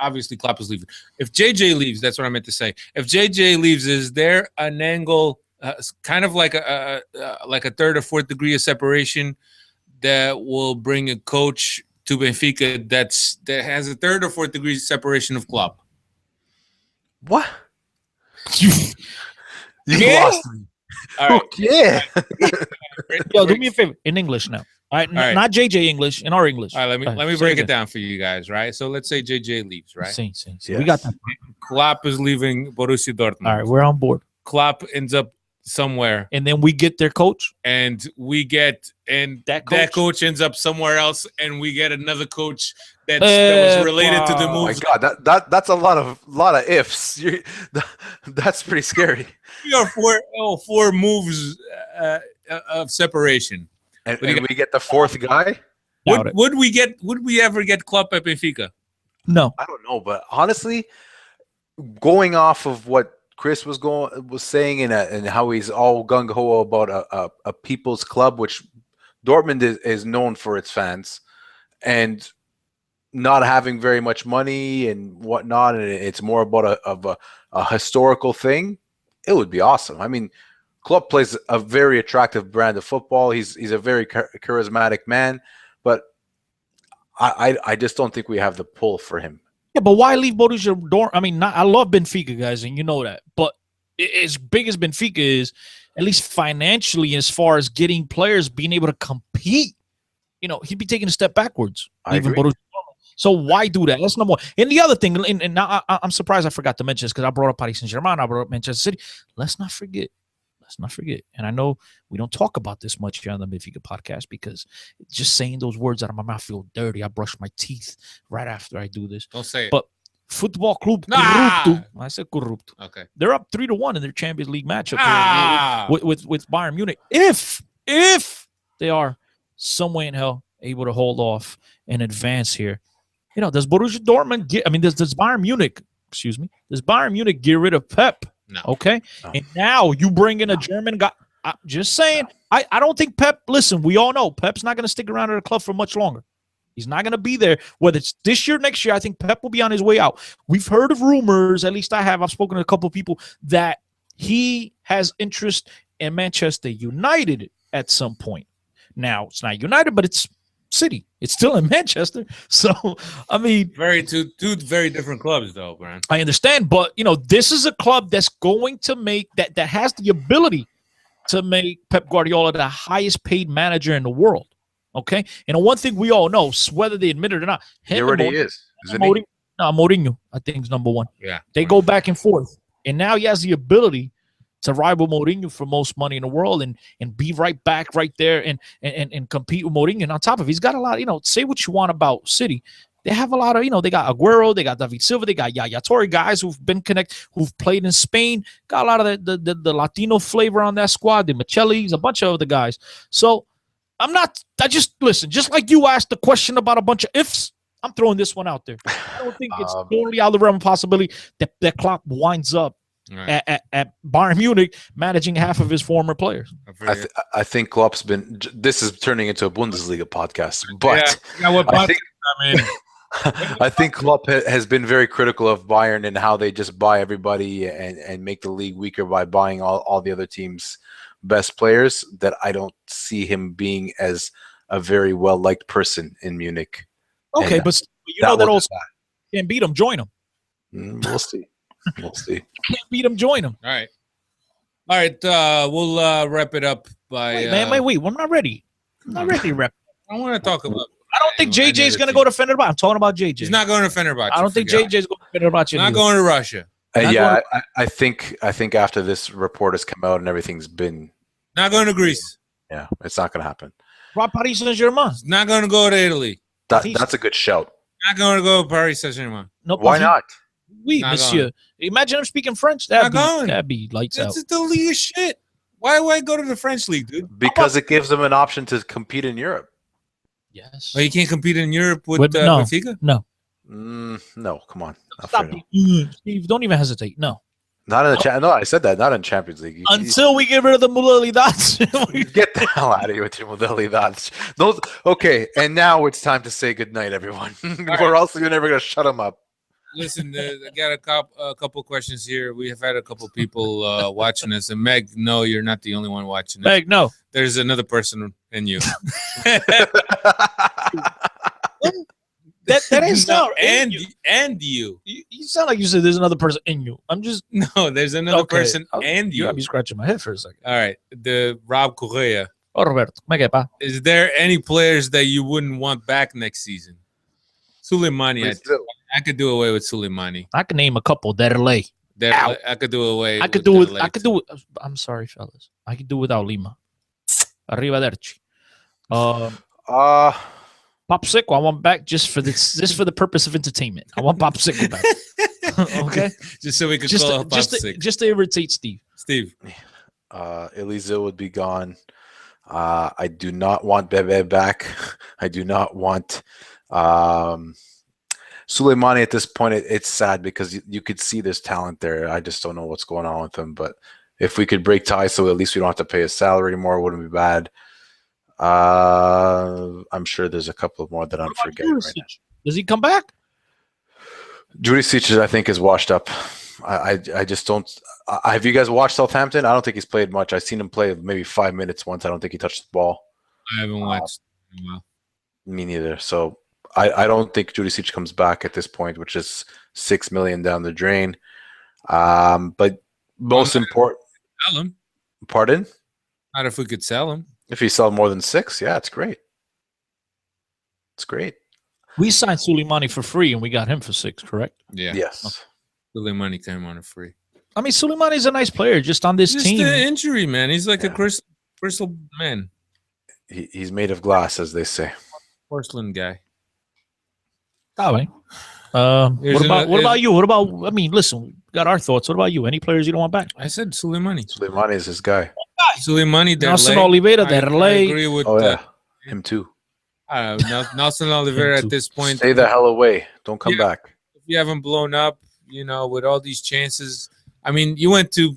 Obviously, Klopp is leaving. If JJ leaves, that's what I meant to say. If JJ leaves, is there an angle kind of like a third or fourth degree of separation that will bring a coach to Benfica that has a third or fourth degree separation of Klopp? What? You lost me. All right. Yeah. Yo, do me a favor in English now. All right, not JJ English, in our English. All right, let me break it down for you guys, right? So let's say JJ leaves, right? Yes. Yes. We got that. Klopp is leaving Borussia Dortmund. All right, we're on board. Klopp ends up somewhere, and then we get their coach, and that coach ends up somewhere else, and we get another coach that was related to the move. Oh my God, that's a lot of ifs. That's pretty scary. 3 or 4 moves of separation. And we get the fourth guy. Would we ever get Klopp at Benfica? No, I don't know, but honestly, going off of what Chris was saying and how he's all gung ho about a people's club, which Dortmund is known for its fans, and not having very much money and whatnot, and it's more about a historical thing. It would be awesome. I mean, Klopp plays a very attractive brand of football. He's a very charismatic man, but I just don't think we have the pull for him. Yeah, but why leave Borussia Dortmund? I mean, I love Benfica, guys, and you know that. But as big as Benfica is, at least financially, as far as getting players being able to compete, he'd be taking a step backwards. I agree. So why do that? That's number one. And the other thing, and now I'm surprised I forgot to mention this because I brought up Paris Saint-Germain, I brought up Manchester City. Let's not forget. And I know we don't talk about this much here on the Benfica podcast because just saying those words out of my mouth feel dirty. I brush my teeth right after I do this. Don't say it. But Football Club Nah. Corrupto. I said Corrupto. Okay. They're up 3-1 in their Champions League matchup Ah. with Bayern Munich. If they are some way in hell able to hold off and advance here, does Borussia Dortmund does Bayern Munich? Excuse me. Does Bayern Munich get rid of Pep? No. Okay. No. And now you bring in a German guy. I'm just saying. I don't think Pep. Listen, we all know Pep's not going to stick around at the club for much longer. He's not going to be there. Whether it's this year, next year, I think Pep will be on his way out. We've heard of rumors, at least I have. I've spoken to a couple of people that he has interest in Manchester United at some point. Now, it's not United, but it's City. It's still in Manchester. So, I mean, two very different clubs, though, Brian. I understand, but this is a club that's going to make that has the ability to make Pep Guardiola the highest paid manager in the world. Okay, and one thing we all know, whether they admit it or not, He already is. Isn't he? Mourinho, I think, is number one. Yeah, they go back and forth, and now he has the ability to rival Mourinho for most money in the world and be right back right there and compete with Mourinho. And on top of it, he's got a lot, say what you want about City. They have a lot of, they got Aguero, they got David Silva, they got Yaya Toure, guys who've been who've played in Spain, got a lot of the Latino flavor on that squad, the Michelis, a bunch of other guys. So listen, just like you asked the question about a bunch of ifs, I'm throwing this one out there. I don't think it's totally out of the realm of possibility that Klopp winds up at Bayern Munich managing half of his former players. I think Klopp's been. This is turning into a Bundesliga podcast, but I think Klopp has been very critical of Bayern and how they just buy everybody and make the league weaker by buying all the other teams' best players. That I don't see him being as a very well liked person in Munich. Okay, and, but that also can't beat him. Join him. We'll see. We'll see. Can't beat him. Join him. All right. We'll wrap it up by. Wait. I'm not ready. I'm not ready to wrap. I want to talk about. I don't think JJ is going to go to Fenerbahce. I'm talking about JJ. He's not going to Fenerbahce. I don't think JJ is going to Fenerbahce. Not going to Russia. I think after this report has come out and everything's been. Not going to Greece. Yeah, it's not going to happen. Rob Paris Saint-Germain. Not going to go to Italy. That's a good shout. Not going to go to Paris Saint-Germain. No, why not? Oui, not monsieur. Going. Imagine him speaking French. That'd be lights out. That's the league of shit. Why would I go to the French league, dude? Because it gives them an option to compete in Europe. Yes. Oh, you can't compete in Europe with no. Benfica? No. No, come on. Stop. Steve, don't even hesitate. No. Not in the No, I said that. Not in Champions League. Until we get rid of the modalidades. Get the hell out of here with your modalidades. Okay, and now it's time to say goodnight, everyone. Or else you're never going to shut them up. Listen, I got a couple questions here. We have had a couple people watching us. And Meg, no, you're not the only one watching us. Meg, no. There's another person in you. That ain't sound. And you. You sound like you said there's another person in you. I'm just. No, there's another person and you. I'll be scratching my head for a second. All right. The Rob Correa. Oh, Roberto. Is there any players that you wouldn't want back next season? Suleimani. I could do away with Suleimani. I can name a couple. Derlei. I could do away. I could do it. I'm sorry, fellas. I could do without Lima. Arrivederci. Popsicle, I want back just for the purpose of entertainment. I want Popsicle back. Okay? Just so we could call it Popsicle. Just to irritate Steve. Elisa would be gone. I do not want Bebe back. I do not want Suleimani at this point. It's sad because you could see there's talent there. I just don't know what's going on with him. But if we could break ties so at least we don't have to pay his salary anymore, it wouldn't be bad. I'm sure there's a couple more that I'm forgetting right now. Does he come back? Jurisic, I think, is washed up. I just don't. Have you guys watched Southampton? I don't think he's played much. I've seen him play maybe 5 minutes once. I don't think he touched the ball. I haven't watched. Me neither. So I don't think Jurisic comes back at this point, which is $6 million down the drain. But most important. Sell him. Pardon? Not if we could sell him. If you sell more than 6, yeah, it's great. It's great. We signed Suleimani for free, and we got him for 6, correct? Yeah. Yes. Money came on a free. I mean, Suleimani's a nice player, just on this Just team. the injury, man. He's like a Yeah. crystal man. He's made of glass, as they say. Porcelain guy. All right. Here's What about another- you? What about? I mean, listen, we got our thoughts. What about you? Any players you don't want back? I said Suleimani. Suleimani is his guy. Suleimani, Nelson Derlei. Oliveira, I Derlei. agree with Oh yeah, him too. Nelson Oliveira Him too. at this point. Stay the hell away. Don't come Yeah. back. If you haven't blown up, with all these chances. I mean, you went to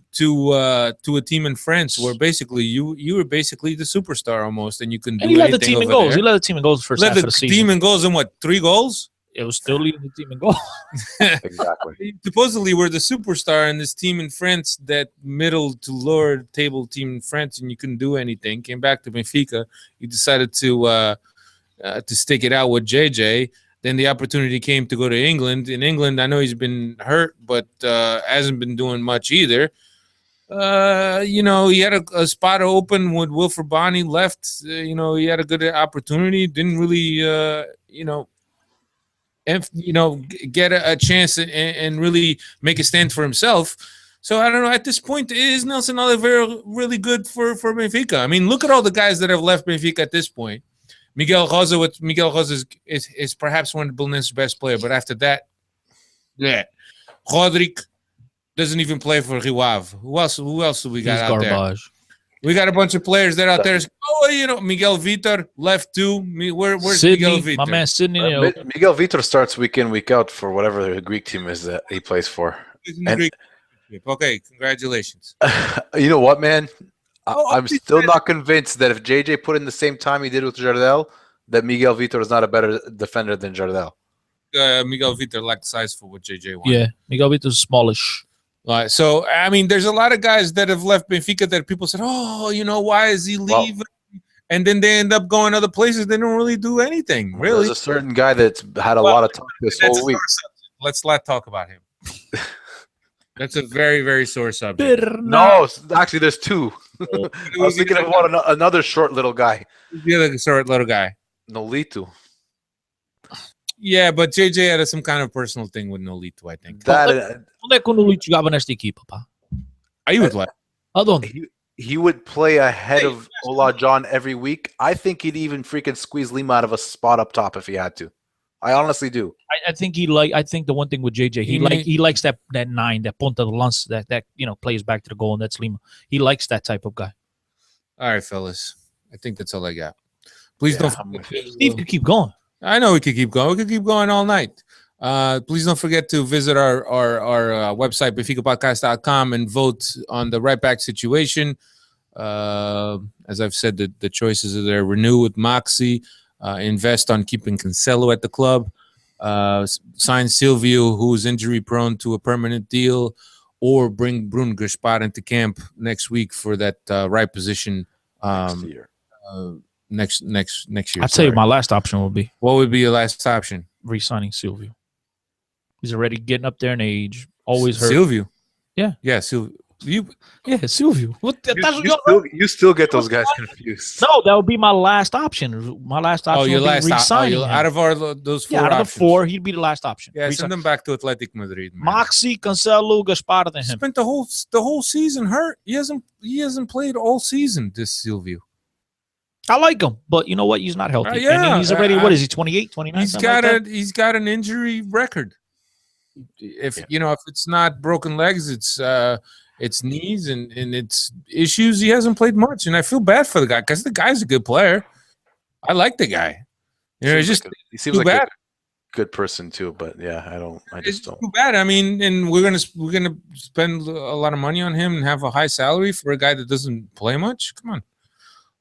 a team in France where basically you were basically the superstar almost, and you couldn't do And he led the anything team in over goals. there. He led the team in goals the first Led half the of the season. team in goals in what, 3 goals? It was still leading the team in goals. Exactly. Supposedly we're the superstar in this team in France, that middle to lower table team in France, and you couldn't do anything. Came back to Benfica. You decided to stick it out with JJ. Then the opportunity came to go to England. In England, I know he's been hurt, but hasn't been doing much either. He had a spot open with Wilfred Bonny left. He had a good opportunity. Didn't really, get a chance and really make a stand for himself. So I don't know. At this point, is Nelson Oliveira really good for Benfica? I mean, look at all the guys that have left Benfica at this point. Miguel Rosa is perhaps one of Belenenses' best player, but after that, yeah. Rodrigo doesn't even play for Rio Ave. Who else do we got He's out there? garbage. We got a bunch of players that out there. Miguel Vitor left too. Where's Miguel Sydney, Vitor? my man Sydney. Miguel Vitor starts week in, week out for whatever the Greek team is that he plays for. Okay, congratulations. You know what, man? I'm he still said- not convinced that if JJ put in the same time he did with Jardel, that Miguel Vitor is not a better defender than Jardel. Miguel Vitor lacked size for what JJ wanted. Yeah, Miguel Vitor's smallish. So, I mean, there's a lot of guys that have left Benfica that people said, why is he leaving? And then they end up going other places. They don't really do anything, really. There's a certain guy that's had a lot of talk this That's whole a week. sore subject. Let's not talk about him. That's a very, very sore subject. No, actually, there's 2. I was thinking about another short little guy. The other short little guy. Nolito. Yeah, but JJ had some kind of personal thing with Nolito, I think. Onde é que o Nolito jogava nesta equipa, pá? Are you with what? Aonde? He would play ahead of Ola John every week. I think he'd even freaking squeeze Lima out of a spot up top if he had to. I honestly do. I think I think the one thing with JJ, he likes that 9, that ponta de lance, that plays back to the goal, and that's Lima. He likes that type of guy. All right, fellas. I think that's all I got. Please don't forget Steve could keep going. I know we could keep going. We could keep going all night. Please don't forget to visit our website, benficapodcast.com, and vote on the right back situation. As I've said, the choices are there. Renew with Moxie. Invest on keeping Cancelo at the club. Sign Silvio, who's injury prone, to a permanent deal, or bring Bruno Gaspar into camp next week for that right position. Next year. Next year. I'll tell you, my last option will be What would be your last option? re-signing Silvio. He's already getting up there in age. Always hurt. Silvio. Yeah. Yeah, Silvio. Silvio. You still get those guys confused. No, that would be my last option. My last option your would last be re-signing him. out of those 4 out of the options. 4, he'd be the last option. Yeah, send them back to Athletic Madrid. Man. Moxie, Cancelo, Gaspar, than him. Spent the whole season hurt. He hasn't played all season. This Silvio. I like him, but you know what? He's not healthy. Yeah, and he's already, what is he, 28, 29? He's got an injury record. If it's not broken legs, it's knees and it's issues. He hasn't played much, and I feel bad for the guy because the guy's a good player. I like the guy. He seems like a good person too, but yeah, I just don't. Too bad. I mean, and we're gonna spend a lot of money on him and have a high salary for a guy that doesn't play much. Come on,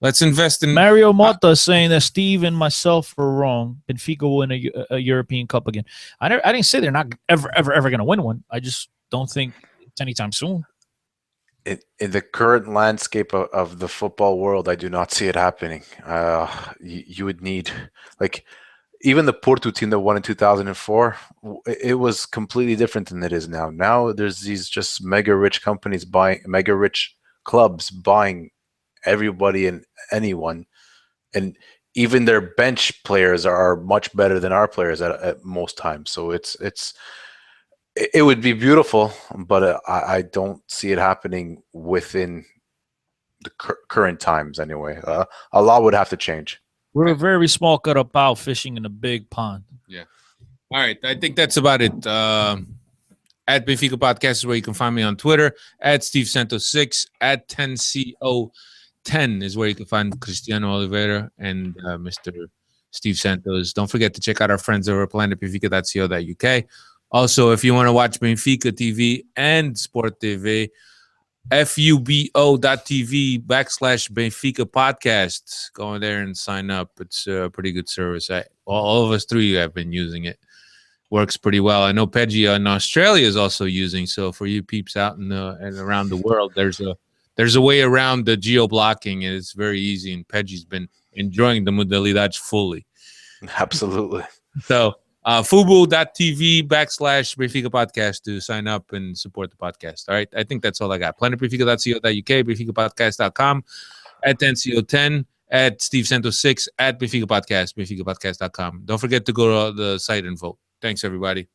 let's invest in Mario Mota is saying that Steve and myself were wrong. Benfica will win a European Cup again. I didn't say they're not ever going to win one. I just don't think it's anytime soon. In the current landscape of the football world, I do not see it happening. You would need, like, even the Porto team that won in 2004, it was completely different than it is now. Now there's these just mega rich companies mega rich clubs buying everybody and anyone. And even their bench players are much better than our players at most times. So it would be beautiful, but I don't see it happening within the current times anyway. A lot would have to change. We're a very small carapao fishing in a big pond. Yeah. All right. I think that's about it. At Benfica Podcast is where you can find me on Twitter. At Steve Santos 6. At 10CO10 is where you can find Cristiano Oliveira and Mr. Steve Santos. Don't forget to check out our friends over at planetbenfica.co.uk. Also, if you want to watch Benfica TV and Sport TV, fubo.tv/Benfica podcast. Go in there and sign up. It's a pretty good service. All of us three have been using it. Works pretty well. I know Peggy in Australia is also using. So for you peeps out and around the world, there's a way around the geo blocking. It's very easy, and Peggy's been enjoying the modalidade fully. Absolutely. So fubo.tv/Benfica podcast to sign up and support the podcast. All right. I think that's all I got. planetbenfica.co.uk, benficapodcast.com, at 10CO10, at Steve Santos 6, at Benfica Podcast, benficapodcast.com. Don't forget to go to the site and vote. Thanks, everybody.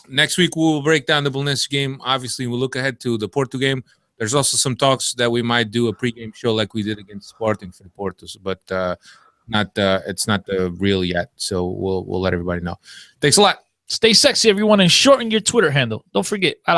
Next week we'll break down the Belenenses game. Obviously, we'll look ahead to the Porto game. There's also some talks that we might do a pregame show like we did against Sporting for the Portos, but it's not the real yet. So we'll let everybody know. Thanks a lot. Stay sexy, everyone, and shorten your Twitter handle. Don't forget. Do